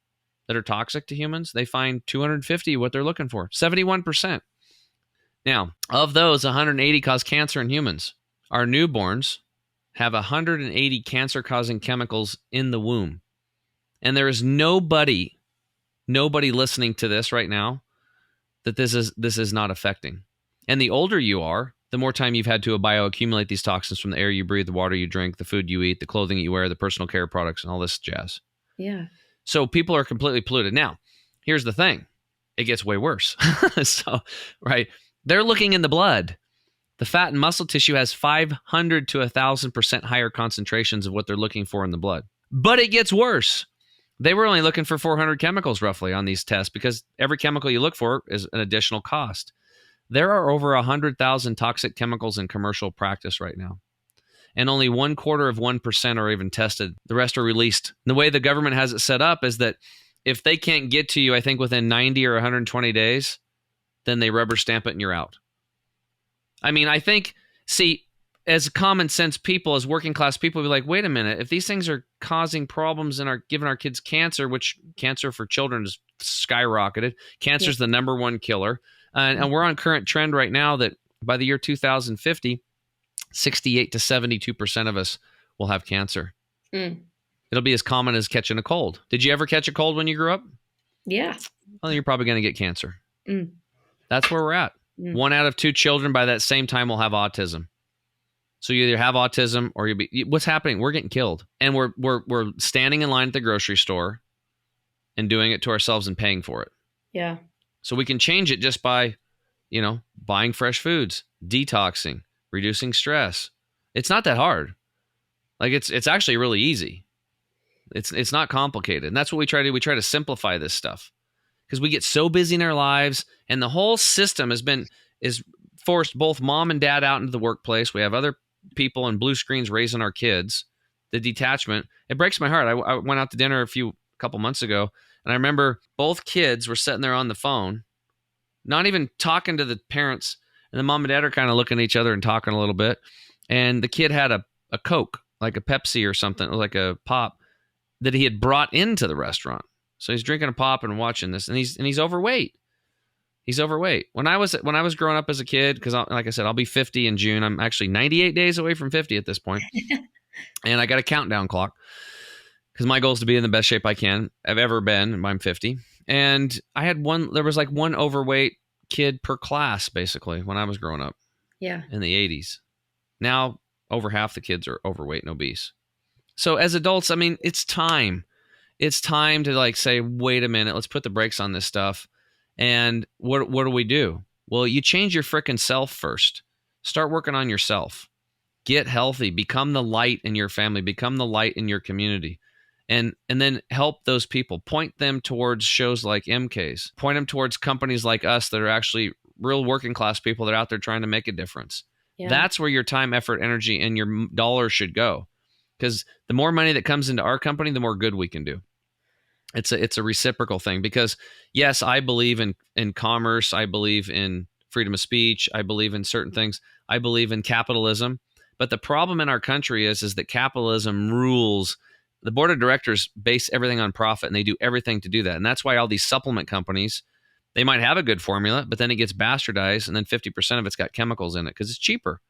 that are toxic to humans. They find 250 what they're looking for, 71%. Now, of those, 180 cause cancer in humans. Our newborns have 180 cancer-causing chemicals in the womb. And there is nobody listening to this right now that this is not affecting. And the older you are, the more time you've had to bioaccumulate these toxins from the air you breathe, the water you drink, the food you eat, the clothing you wear, the personal care products, and all this jazz. Yeah. So people are completely polluted. Now, here's the thing. It gets way worse. So, right, they're looking in the blood. The fat and muscle tissue has 500 to 1,000% higher concentrations of what they're looking for in the blood. But it gets worse. They were only looking for 400 chemicals roughly on these tests because every chemical you look for is an additional cost. There are over 100,000 toxic chemicals in commercial practice right now. And only 0.25% are even tested. The rest are released. The way the government has it set up is that if they can't get to you, I think within 90 or 120 days, then they rubber stamp it and you're out. I mean, I think, see, as common sense people, as working class people, be like, wait a minute, if these things are causing problems and are giving our kids cancer, which cancer for children is skyrocketed, cancer is the number one killer. And we're on current trend right now that by the year 2050, 68 to 72% of us will have cancer. It'll be as common as catching a cold. Did you ever catch a cold when you grew up? Yeah. Well, you're probably going to get cancer. That's where we're at. 1 out of 2 children by that same time will have autism. So you either have autism or you'll be. What's happening? We're getting killed, and we're standing in line at the grocery store and doing it to ourselves and paying for it. Yeah. So we can change it just by, buying fresh foods, detoxing, reducing stress. It's not that hard. Like it's actually really easy. It's not complicated, and that's what we try to do. We try to simplify this stuff because we get so busy in our lives, and the whole system is forced both mom and dad out into the workplace. We have other people and blue screens raising our kids. The detachment, it breaks my heart. I went out to dinner a couple months ago, and I remember both kids were sitting there on the phone, not even talking to the parents, and the mom and dad are kind of looking at each other and talking a little bit. And the kid had a Coke, like a Pepsi or something, like a pop that he had brought into the restaurant. So he's drinking a pop and watching this, and he's overweight. He's overweight. When I was growing up as a kid, because like I said, I'll be 50 in June. I'm actually 98 days away from 50 at this point. And I got a countdown clock because my goal is to be in the best shape I can I've ever been when I'm 50. And there was like one overweight kid per class, basically, when I was growing up. Yeah. In the 80s. Now, over half the kids are overweight and obese. So as adults, I mean, it's time. It's time to say, wait a minute, let's put the brakes on this stuff. And what do we do? Well, you change your frickin' self first. Start working on yourself. Get healthy. Become the light in your family. Become the light in your community. And then help those people. Point them towards shows like MK's. Point them towards companies like us that are actually real working class people that are out there trying to make a difference. Yeah. That's where your time, effort, energy, and your dollars should go. Because the more money that comes into our company, the more good we can do. It's a reciprocal thing because, yes, I believe in commerce. I believe in freedom of speech. I believe in certain things. I believe in capitalism. But the problem in our country is that capitalism rules. The board of directors base everything on profit, and they do everything to do that. And that's why all these supplement companies, they might have a good formula, but then it gets bastardized, and then 50% of it's got chemicals in it because it's cheaper.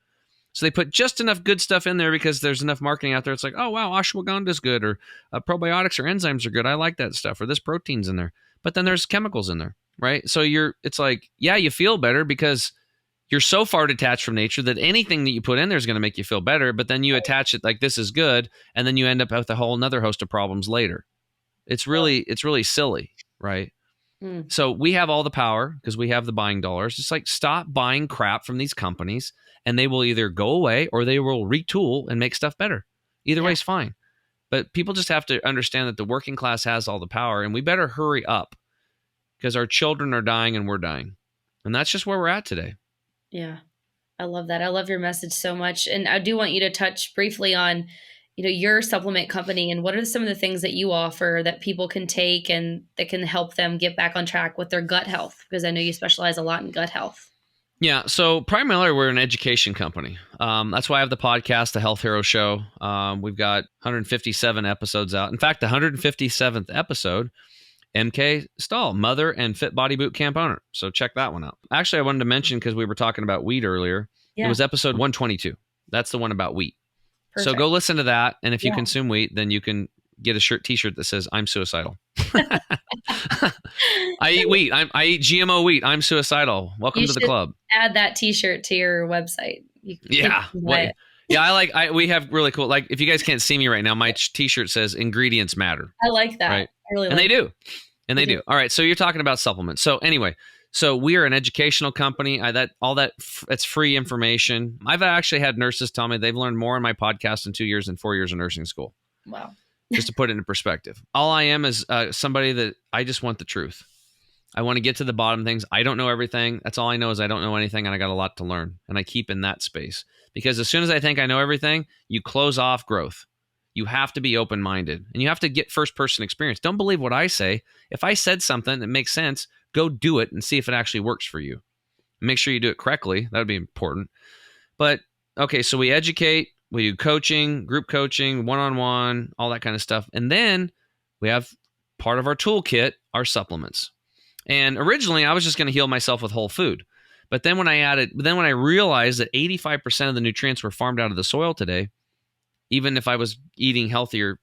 So they put just enough good stuff in there because there's enough marketing out there. It's like, oh, wow, ashwagandha is good, or probiotics or enzymes are good. I like that stuff, or this protein's in there. But then there's chemicals in there, right? So it's like, yeah, you feel better because you're so far detached from nature that anything that you put in there is going to make you feel better. But then you attach it like this is good, and then you end up with a whole another host of problems later. It's really silly, right? So we have all the power because we have the buying dollars. It's like, stop buying crap from these companies, and they will either go away or they will retool and make stuff better. Either way is fine. But people just have to understand that the working class has all the power, and we better hurry up because our children are dying and we're dying. And that's just where we're at today. Yeah. I love that. I love your message so much. And I do want you to touch briefly on, your supplement company, and what are some of the things that you offer that people can take and that can help them get back on track with their gut health? Because I know you specialize a lot in gut health. Yeah, so primarily we're an education company. That's why I have the podcast, the Health Hero Show. We've got 157 episodes out. In fact, the 157th episode, MK Stahl, mother and fit body boot camp owner. So check that one out. Actually, I wanted to mention, because we were talking about wheat earlier, it Yeah, was episode 122. That's the one about wheat. So perfect. go listen to that. And if you Yeah. consume wheat, then you can get a t-shirt that says "I'm suicidal." I eat wheat. I eat GMO wheat. I'm suicidal. Welcome You to the should club. add that T-shirt to your website. People Yeah. can buy What? it. Yeah, we have really cool, like, if you guys can't see me right now, my t-shirt says ingredients matter, I like that. right? I really And they like do. And you they do. do. All right, so you're talking about supplements. So anyway, so we are an educational company. It's free information. I've actually had nurses tell me they've learned more in my podcast in 2 years than 4 years of nursing school. Wow. Just to put it into perspective, all I am is somebody that I just want the truth. I want to get to the bottom of things. I don't know everything. That's all I know, is I don't know anything, and I got a lot to learn. And I keep in that space, because as soon as I think I know everything, you close off growth. You have to be open-minded, and you have to get first-person experience. Don't believe what I say. If I said something that makes sense, go do it and see if it actually works for you. Make sure you do it correctly. That would be important. But okay, so we educate, we do coaching, group coaching, one-on-one, all that kind of stuff. And then we have part of our toolkit, our supplements. And originally, I was just going to heal myself with whole food. But then when I realized that 85% of the nutrients were farmed out of the soil today, even if I was eating healthier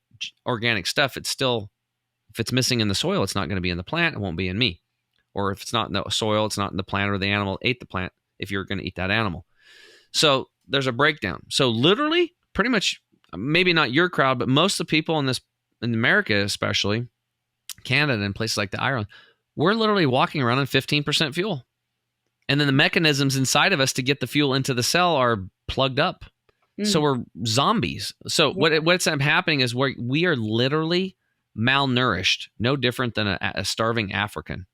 organic stuff, it's still, if it's missing in the soil, it's not going to be in the plant. It won't be in me. Or if it's not in the soil, it's not in the plant, or the animal ate the plant if you're going to eat that animal. So there's a breakdown. So literally, pretty much, maybe not your crowd, but most of the people in America, especially Canada and places like the Ireland, we're literally walking around on 15% fuel. And then the mechanisms inside of us to get the fuel into the cell are plugged up. So we're zombies. So what's happening is we are literally malnourished, no different than a starving African.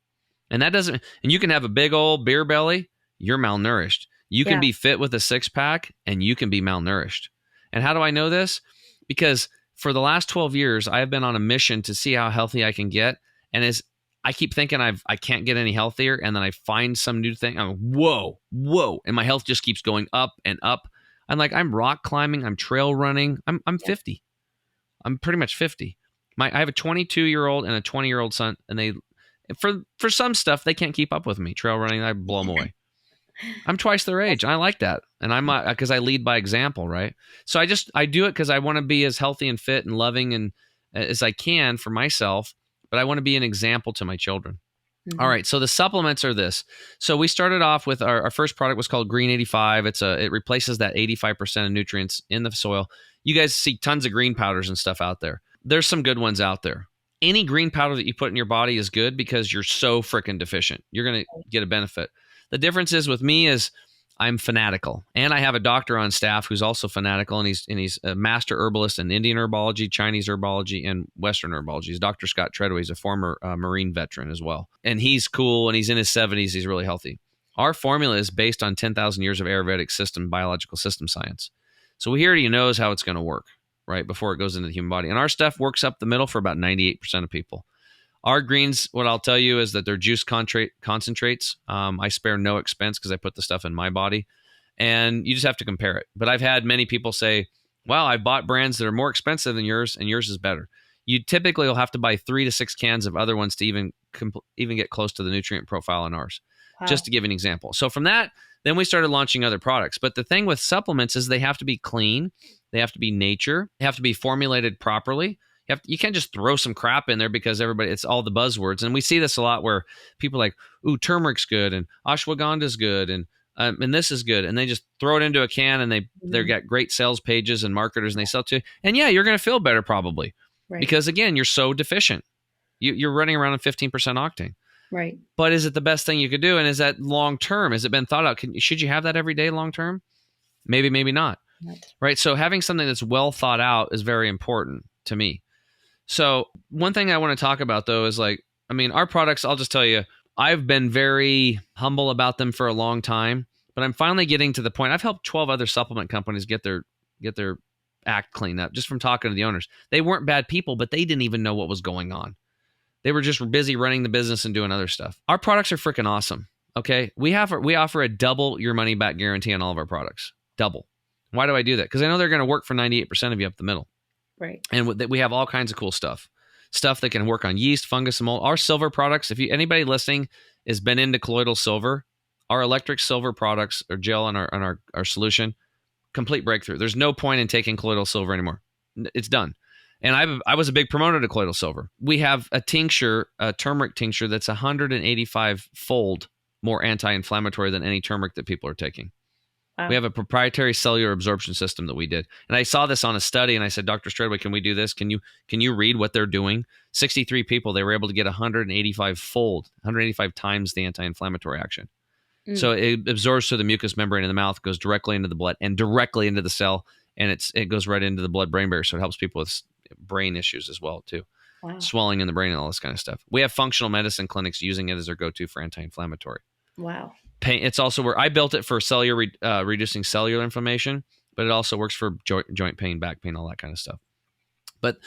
And that doesn't, and you can have a big old beer belly, you're malnourished. You can be fit with a six pack, and you can be malnourished. And how do I know this? Because for the last 12 years, I have been on a mission to see how healthy I can get. And as I keep thinking I can't get any healthier, and then I find some new thing. I'm whoa, and my health just keeps going up and up. I'm like, I'm rock climbing, I'm trail running. I'm 50. I'm pretty much 50. I have a 22-year-old and a 20-year-old son, and they, for some stuff, they can't keep up with me. Trail running, I blow them away. I'm twice their age. And I like that, and I'm because I lead by example, right? So I do it because I want to be as healthy and fit and loving and as I can for myself, but I want to be an example to my children. Mm-hmm. All right, so the supplements are this. So we started off with our first product was called Green 85. It replaces that 85% of nutrients in the soil. You guys see tons of green powders and stuff out there. There's some good ones out there. Any green powder that you put in your body is good because you're so freaking deficient. You're going to get a benefit. The difference is with me is I'm fanatical, and I have a doctor on staff who's also fanatical, and he's a master herbalist in Indian herbology, Chinese herbology, and Western herbology. He's Dr. Scott Treadway. He's a former Marine veteran as well, and he's cool, and he's in his 70s. He's really healthy. Our formula is based on 10,000 years of Ayurvedic system, biological system science. So he already knows how it's going to work, right, before it goes into the human body. And our stuff works up the middle for about 98% of people. Our greens, what I'll tell you is that they're juice concentrates. I spare no expense because I put the stuff in my body, and you just have to compare it. But I've had many people say, wow, I bought brands that are more expensive than yours, and yours is better. You typically will have to buy 3 to 6 cans of other ones to even get close to the nutrient profile in ours, just to give an example. So from that, then we started launching other products. But the thing with supplements is they have to be clean. They have to be nature. They have to be formulated properly. You can't just throw some crap in there because it's all the buzzwords. And we see this a lot where people are like, ooh, turmeric's good and ashwagandha's good and this is good. And they just throw it into a can and they've got great sales pages and marketers and they sell to you. And yeah, you're going to feel better probably because again, you're so deficient. You're running around on 15% octane. Right. But is it the best thing you could do? And is that long-term? Has it been thought out? Should you have that every day long-term? Maybe, maybe not. Right. So having something that's well thought out is very important to me. So one thing I want to talk about, though, is our products, I'll just tell you, I've been very humble about them for a long time, but I'm finally getting to the point. I've helped 12 other supplement companies get their act cleanup just from talking to the owners. They weren't bad people, but they didn't even know what was going on. They were just busy running the business and doing other stuff. Our products are freaking awesome. Okay. We offer a double your money back guarantee on all of our products. Double. Why do I do that? Because I know they're going to work for 98% of you up the middle. Right. And we have all kinds of cool stuff that can work on yeast, fungus, and mold. Our silver products, if anybody listening has been into colloidal silver, our electric silver products or gel and our solution, complete breakthrough. There's no point in taking colloidal silver anymore. It's done. And I was a big promoter to colloidal silver. We have a tincture, a turmeric tincture that's 185-fold more anti-inflammatory than any turmeric that people are taking. Wow. We have a proprietary cellular absorption system that we did. And I saw this on a study and I said, Dr. Stradway, can we do this? Can you read what they're doing? 63 people, they were able to get 185-fold, 185 times the anti-inflammatory action. So it absorbs through the mucous membrane in the mouth, goes directly into the blood and directly into the cell. And it goes right into the blood-brain barrier. So it helps people with brain issues as well, too. Wow. Swelling in the brain and all this kind of stuff. We have functional medicine clinics using it as their go-to for anti-inflammatory. Wow. Pain. It's also where I built it for cellular reducing cellular inflammation, but it also works for joint pain, back pain, all that kind of stuff. But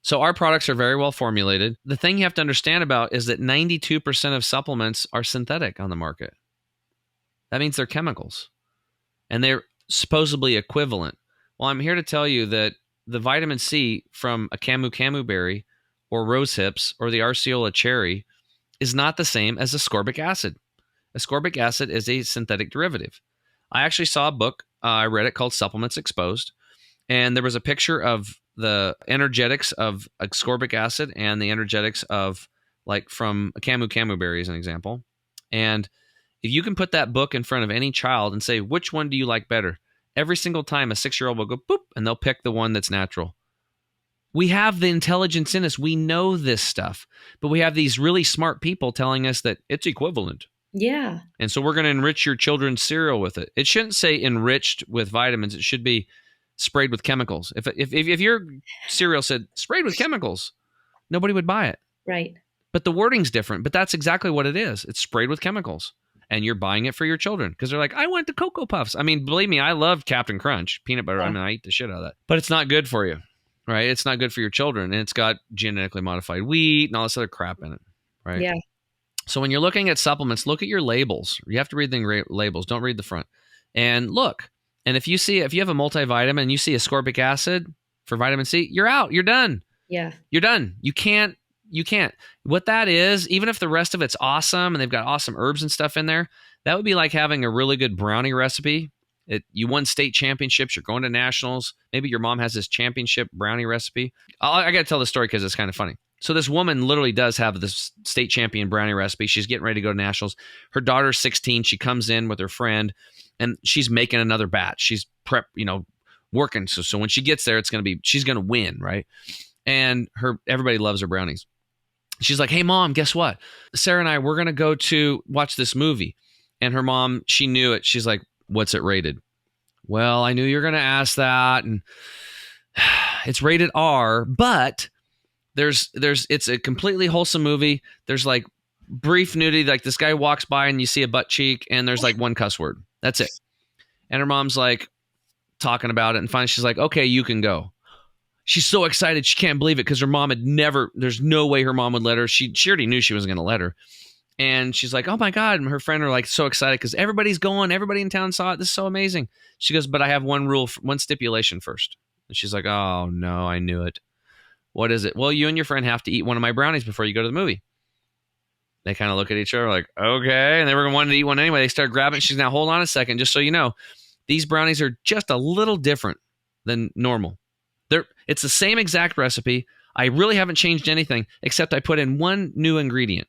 so our products are very well formulated. The thing you have to understand about is that 92% of supplements are synthetic on the market. That means they're chemicals, and they're supposedly equivalent. Well, I'm here to tell you that the vitamin C from a camu berry or rose hips or the Arceola cherry is not the same as ascorbic acid. Ascorbic acid is a synthetic derivative. I actually saw a book, I read it, called Supplements Exposed, and there was a picture of the energetics of ascorbic acid and the energetics of, like, from a camu berry as an example. And if you can put that book in front of any child and say, which one do you like better? Every single time a 6-year-old will go, boop, and they'll pick the one that's natural. We have the intelligence in us. We know this stuff, but we have these really smart people telling us that it's equivalent. Yeah. And so we're going to enrich your children's cereal with it. It shouldn't say enriched with vitamins. It should be sprayed with chemicals. If your cereal said sprayed with chemicals, nobody would buy it. Right. But the wording's different, but that's exactly what it is. It's sprayed with chemicals. And you're buying it for your children because they're like, I want the Cocoa Puffs. I mean, believe me, I love Captain Crunch, peanut butter. Yeah. I mean, I eat the shit out of that. But it's not good for you, right? It's not good for your children. And it's got genetically modified wheat and all this other crap in it, right? Yeah. So when you're looking at supplements, look at your labels. You have to read the labels. Don't read the front. And look. And if you have a multivitamin and you see ascorbic acid for vitamin C, you're out. You're done. Yeah. You're done. You can't. What that is, even if the rest of it's awesome and they've got awesome herbs and stuff in there, that would be like having a really good brownie recipe. You won state championships. You're going to nationals. Maybe your mom has this championship brownie recipe. I got to tell the story because it's kind of funny. So this woman literally does have this state champion brownie recipe. She's getting ready to go to nationals. Her daughter's 16. She comes in with her friend, and she's making another batch. She's working. So when she gets there, she's going to win, right? And everybody loves her brownies. She's like, hey, Mom, guess what? Sarah and I, we're going to go to watch this movie. And her mom, she knew it. She's like, what's it rated? Well, I knew you were going to ask that. And it's rated R, but it's a completely wholesome movie. There's like brief nudity. Like this guy walks by and you see a butt cheek and there's like one cuss word. That's it. And her mom's like talking about it. And finally she's like, okay, you can go. She's so excited. She can't believe it because her mom there's no way her mom would let her. She already knew she wasn't going to let her. And she's like, oh my God. And her friend are like so excited because everybody's going. Everybody in town saw it. This is so amazing. She goes, but I have one stipulation first. And she's like, oh no, I knew it. What is it? Well, you and your friend have to eat one of my brownies before you go to the movie. They kind of look at each other like, okay. And they were wanting to eat one anyway. They start grabbing it. She's now, hold on a second. Just so you know, these brownies are just a little different than normal. It's the same exact recipe. I really haven't changed anything except I put in one new ingredient.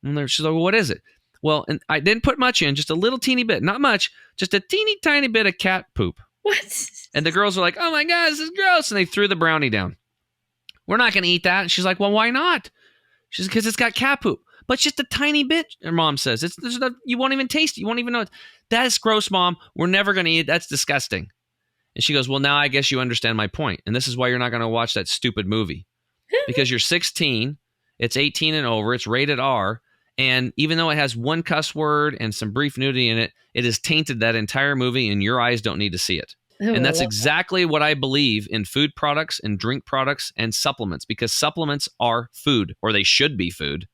And she's like, well, what is it? Well, and I didn't put much in, just a little teeny bit, not much, just a teeny tiny bit of cat poop. What? And the girls are like, oh my God, this is gross. And they threw the brownie down. We're not going to eat that. And she's like, well, why not? She's because it's got cat poop, but just a tiny bit. Her mom says you won't even taste it. You won't even know it. That's gross, Mom. We're never going to eat it. That's disgusting. And she goes, well, now I guess you understand my point. And this is why you're not going to watch that stupid movie. Because you're 16, it's 18 and over, it's rated R. And even though it has one cuss word and some brief nudity in it, it has tainted that entire movie and your eyes don't need to see it. Oh, And I that's love exactly what I believe in food products and drink products and supplements, because supplements are food, or they should be food.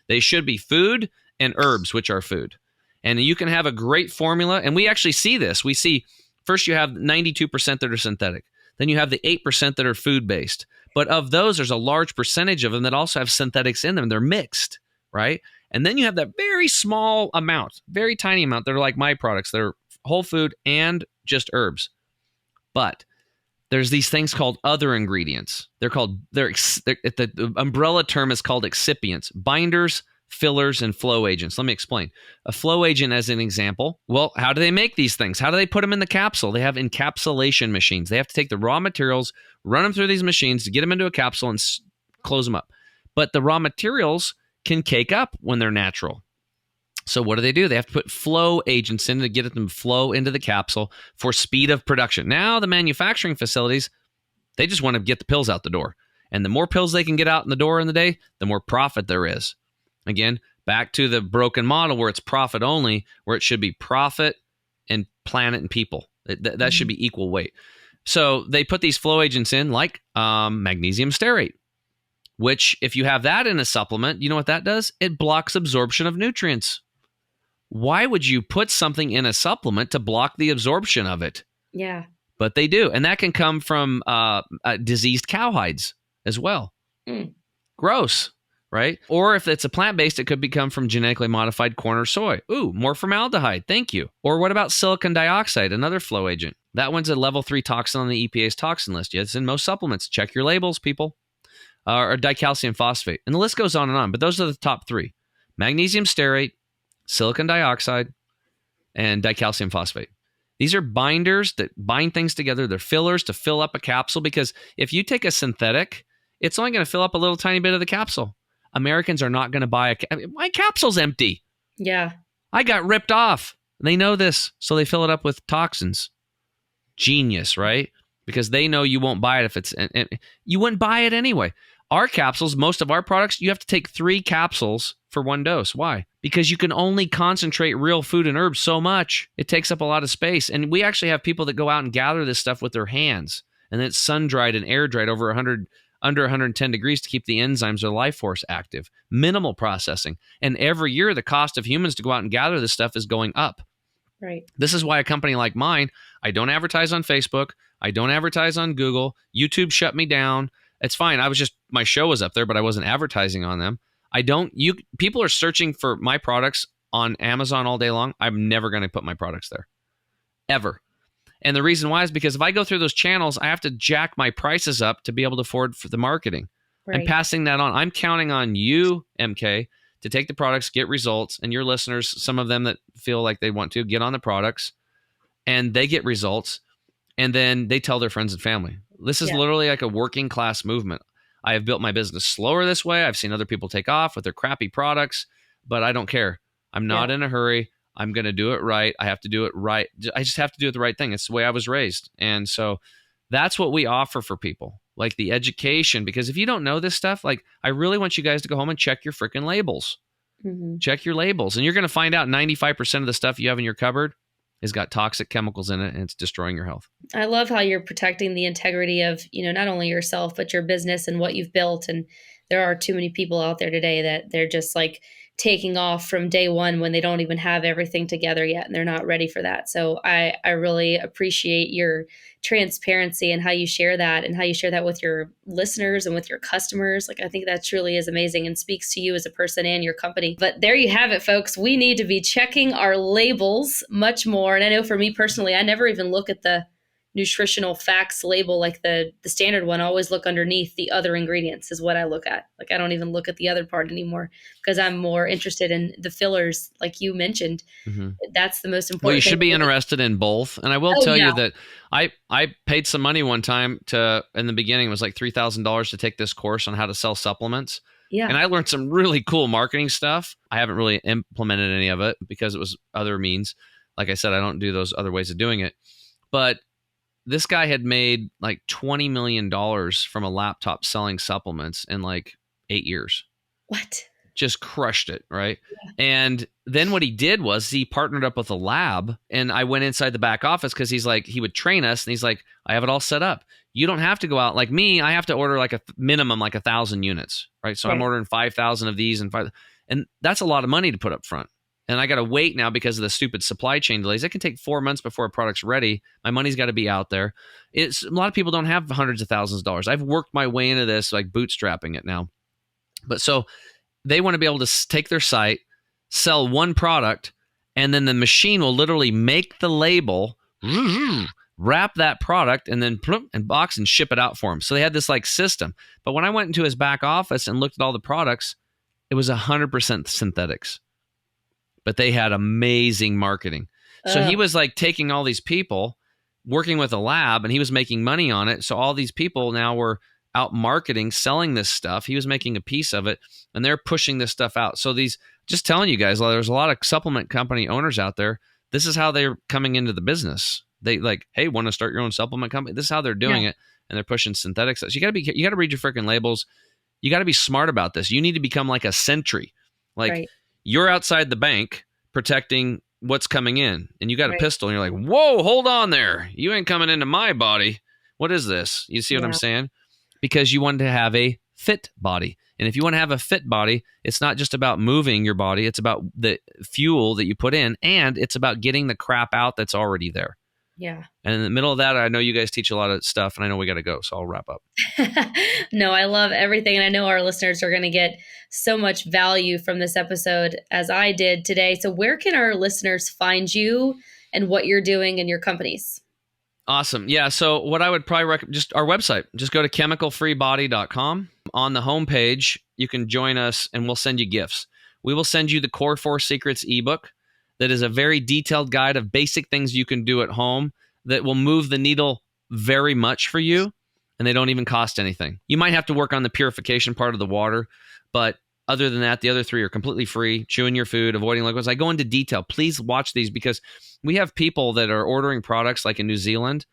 They should be food and herbs, which are food. And you can have a great formula. And we actually see this. We see first you have 92% that are synthetic. Then you have the 8% that are food based. But of those, there's a large percentage of them that also have synthetics in them. They're mixed, right? And then you have that very small amount, very tiny amount that are like my products. They're whole food and just herbs. But there's these things called other ingredients. The umbrella term is called excipients, binders, fillers, and flow agents. Let me explain. A flow agent, as an example, well, how do they make these things? How do they put them in the capsule? They have encapsulation machines. They have to take the raw materials, run them through these machines to get them into a capsule and close them up. But the raw materials can cake up when they're natural. So what do? They have to put flow agents in to get them to flow into the capsule for speed of production. Now the manufacturing facilities, they just want to get the pills out the door. And the more pills they can get out in the door in the day, the more profit there is. Again, back to the broken model where it's profit only, where it should be profit and planet and people. That should be equal weight. So they put these flow agents in like magnesium stearate, which if you have that in a supplement, you know what that does? It blocks absorption of nutrients. Why would you put something in a supplement to block the absorption of it? Yeah. But they do. And that can come from diseased cowhides as well. Mm. Gross, right? Or if it's a plant-based, it could become from genetically modified corn or soy. Ooh, more formaldehyde. Thank you. Or what about silicon dioxide, another flow agent? That one's a level 3 toxin on the EPA's toxin list. Yeah, it's in most supplements. Check your labels, people. Or dicalcium phosphate. And the list goes on and on. But those are the top 3. Magnesium stearate, silicon dioxide, and dicalcium phosphate. These are binders that bind things together. They're fillers to fill up a capsule, because if you take a synthetic, it's only going to fill up a little tiny bit of the capsule. Americans are not going to buy my capsule's empty. Yeah. I got ripped off. They know this, so they fill it up with toxins. Genius, right? Because they know you won't buy it if it's... And you wouldn't buy it anyway. Our capsules, most of our products, you have to take 3 capsules for 1 dose. Why? Because you can only concentrate real food and herbs so much. It takes up a lot of space. And we actually have people that go out and gather this stuff with their hands. And then it's sun-dried and air-dried over under 110 degrees to keep the enzymes or life force active. Minimal processing. And every year, the cost of humans to go out and gather this stuff is going up. Right. This is why a company like mine, I don't advertise on Facebook. I don't advertise on Google. YouTube shut me down. It's fine. My show was up there, but I wasn't advertising on them. People are searching for my products on Amazon all day long. I'm never going to put my products there. Ever. And the reason why is because if I go through those channels, I have to jack my prices up to be able to afford for the marketing. Right. I'm passing that on. I'm counting on you, MK, to take the products, get results, and your listeners, some of them that feel like they want to, get on the products, and they get results, and then they tell their friends and family. This is literally like a working class movement. I have built my business slower this way. I've seen other people take off with their crappy products, but I don't care. I'm not in a hurry. I'm going to do it right. I have to do it right. I just have to do it the right thing. It's the way I was raised. And so that's what we offer for people, like the education. Because if you don't know this stuff, like I really want you guys to go home and check your freaking labels. Mm-hmm. Check your labels. And you're going to find out 95% of the stuff you have in your cupboard has got toxic chemicals in it, and it's destroying your health. I love how you're protecting the integrity of, not only yourself, but your business and what you've built. And there are too many people out there today that they're just like taking off from day one when they don't even have everything together yet, and they're not ready for that. So I really appreciate your transparency and how you share that, and how you share that with your listeners and with your customers. Like, I think that truly is amazing and speaks to you as a person and your company. But there you have it, folks. We need to be checking our labels much more. And I know for me personally, I never even look at the nutritional facts label, like the standard one. I always look underneath the other ingredients is what I look at. Like, I don't even look at the other part anymore, because I'm more interested in the fillers, like you mentioned. Mm-hmm. That's the most important. Well, you should be interested in both. And I will tell you that I paid some money one time in the beginning, it was like $3,000 to take this course on how to sell supplements. Yeah. And I learned some really cool marketing stuff. I haven't really implemented any of it because it was other means. Like I said, I don't do those other ways of doing it. But this guy had made like $20 million from a laptop selling supplements in like 8 years. What? just crushed it, right? And then what he did was he partnered up with a lab, and I went inside the back office because he's like, he would train us, and he's like, I have it all set up. You don't have to go out like me. I have to order like a minimum, like 1,000 units, right? So I'm Right. ordering 5,000 of these and that's a lot of money to put up front. And I got to wait now because of the stupid supply chain delays. It can take 4 months before a product's ready. My money's got to be out there. It's a lot of people don't have hundreds of thousands of dollars. I've worked my way into this, like bootstrapping it now. But so they want to be able to take their site, sell one product, and then the machine will literally make the label, wrap that product, and then and box and ship it out for them. So they had this like system. But when I went into his back office and looked at all the products, it was 100% synthetics. But they had amazing marketing. So he was like taking all these people, working with a lab, and he was making money on it. So all these people now were out marketing, selling this stuff. He was making a piece of it, and they're pushing this stuff out. So just telling you guys, there's a lot of supplement company owners out there. This is how they're coming into the business. They like, hey, want to start your own supplement company? This is how they're doing it, and they're pushing synthetic stuff. So you got to read your freaking labels. You got to be smart about this. You need to become like a sentry. Like you're outside the bank protecting what's coming in, and you got a pistol, and you're like, whoa, hold on there. You ain't coming into my body. What is this? You see what I'm saying? Because you want to have a fit body. And if you want to have a fit body, it's not just about moving your body. It's about the fuel that you put in, and it's about getting the crap out that's already there. Yeah. And in the middle of that, I know you guys teach a lot of stuff, and I know we got to go, so I'll wrap up. No, I love everything. And I know our listeners are going to get so much value from this episode as I did today. So where can our listeners find you and what you're doing in your companies? Awesome. Yeah. So what I would probably recommend, just our website, just go to chemicalfreebody.com. On the homepage, you can join us and we'll send you gifts. We will send you the Core 4 Secrets ebook that is a very detailed guide of basic things you can do at home that will move the needle very much for you, and they don't even cost anything. You might have to work on the purification part of the water, but other than that, the other three are completely free. Chewing your food, avoiding liquids. I go into detail. Please watch these because we have people that are ordering products like in New Zealand,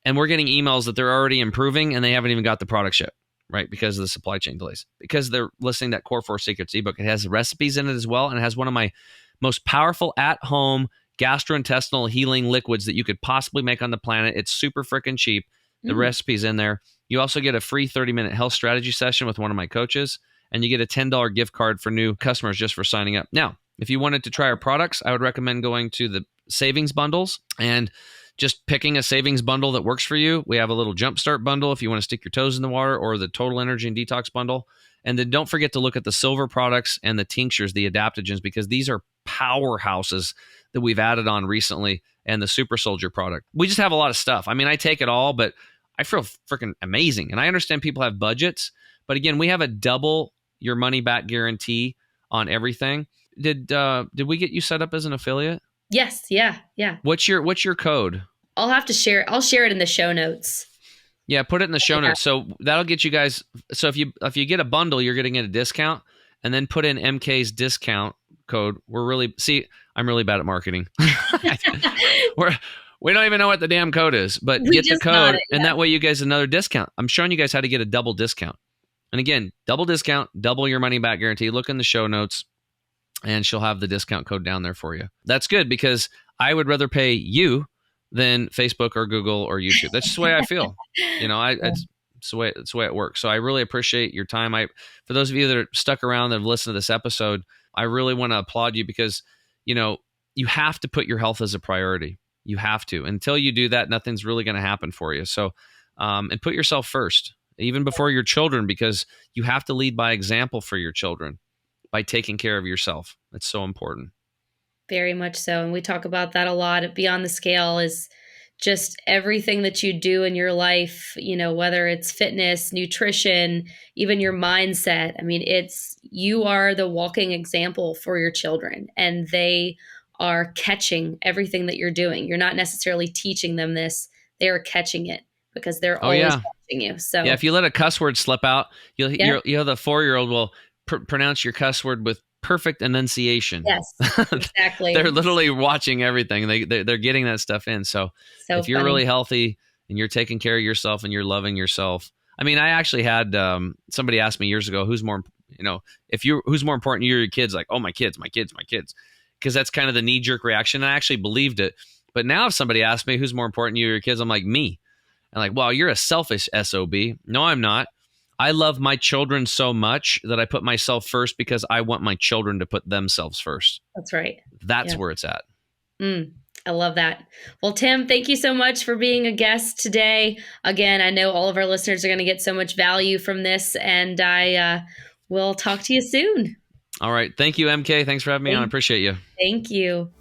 and we're getting emails that they're already improving and they haven't even got the products yet, right? Because of the supply chain delays. Because they're listening to that Core 4 Secrets ebook. It has recipes in it as well, and it has one of my most powerful at-home gastrointestinal healing liquids that you could possibly make on the planet. It's super freaking cheap. The recipe's in there. You also get a free 30-minute health strategy session with one of my coaches, and you get a $10 gift card for new customers just for signing up. Now, if you wanted to try our products, I would recommend going to the savings bundles and just picking a savings bundle that works for you. We have a little jumpstart bundle if you want to stick your toes in the water, or the total energy and detox bundle. And then don't forget to look at the silver products and the tinctures, the adaptogens, because these are powerhouses that we've added on recently, and the Super Soldier product. We just have a lot of stuff. I mean, I take it all, but I feel freaking amazing. And I understand people have budgets, but again, we have a double your money back guarantee on everything. Did we get you set up as an affiliate? Yes. Yeah. Yeah. What's your code? I'll have to share. I'll share it in the show notes. Yeah, put it in the show notes. So that'll get you guys. So if you get a bundle, you're getting a discount, and then put in MK's discount code. I'm really bad at marketing. We don't even know what the damn code is, but get the code, and that way you guys another discount. I'm showing you guys how to get a double discount. And again, double discount, double your money back guarantee. Look in the show notes, and she'll have the discount code down there for you. That's good because I would rather pay you than Facebook or Google or YouTube. That's just the way I feel. It's the way it works. So I really appreciate your time. For those of you that are stuck around that have listened to this episode, I really want to applaud you because, you have to put your health as a priority. You have to. Until you do that, nothing's really going to happen for you. So, and put yourself first, even before your children, because you have to lead by example for your children by taking care of yourself. It's so important. Very much so. And we talk about that a lot. Beyond the Scale is just everything that you do in your life, whether it's fitness, nutrition, even your mindset. I mean, you are the walking example for your children, and they are catching everything that you're doing. You're not necessarily teaching them this. They're catching it because they're always watching you. So yeah, if you let a cuss word slip out, the 4-year-old will pronounce your cuss word with perfect enunciation. Yes, exactly. They're literally watching everything. They're getting that stuff in. So if you're really healthy and you're taking care of yourself and you're loving yourself, I mean, I actually had somebody ask me years ago, who's more You know, if you who's more important, you or your kids? Like, oh, my kids, my kids, my kids, because that's kind of the knee jerk reaction. And I actually believed it. But now, if somebody asks me who's more important, you or your kids, I'm like, me. And like, wow, you're a selfish SOB. No, I'm not. I love my children so much that I put myself first because I want my children to put themselves first. That's right. That's Yeah. where it's at. I love that. Well, Tim, thank you so much for being a guest today. Again, I know all of our listeners are going to get so much value from this, and I will talk to you soon. All right. Thank you, MK. Thanks for having me on. I Thank, appreciate you. thank you.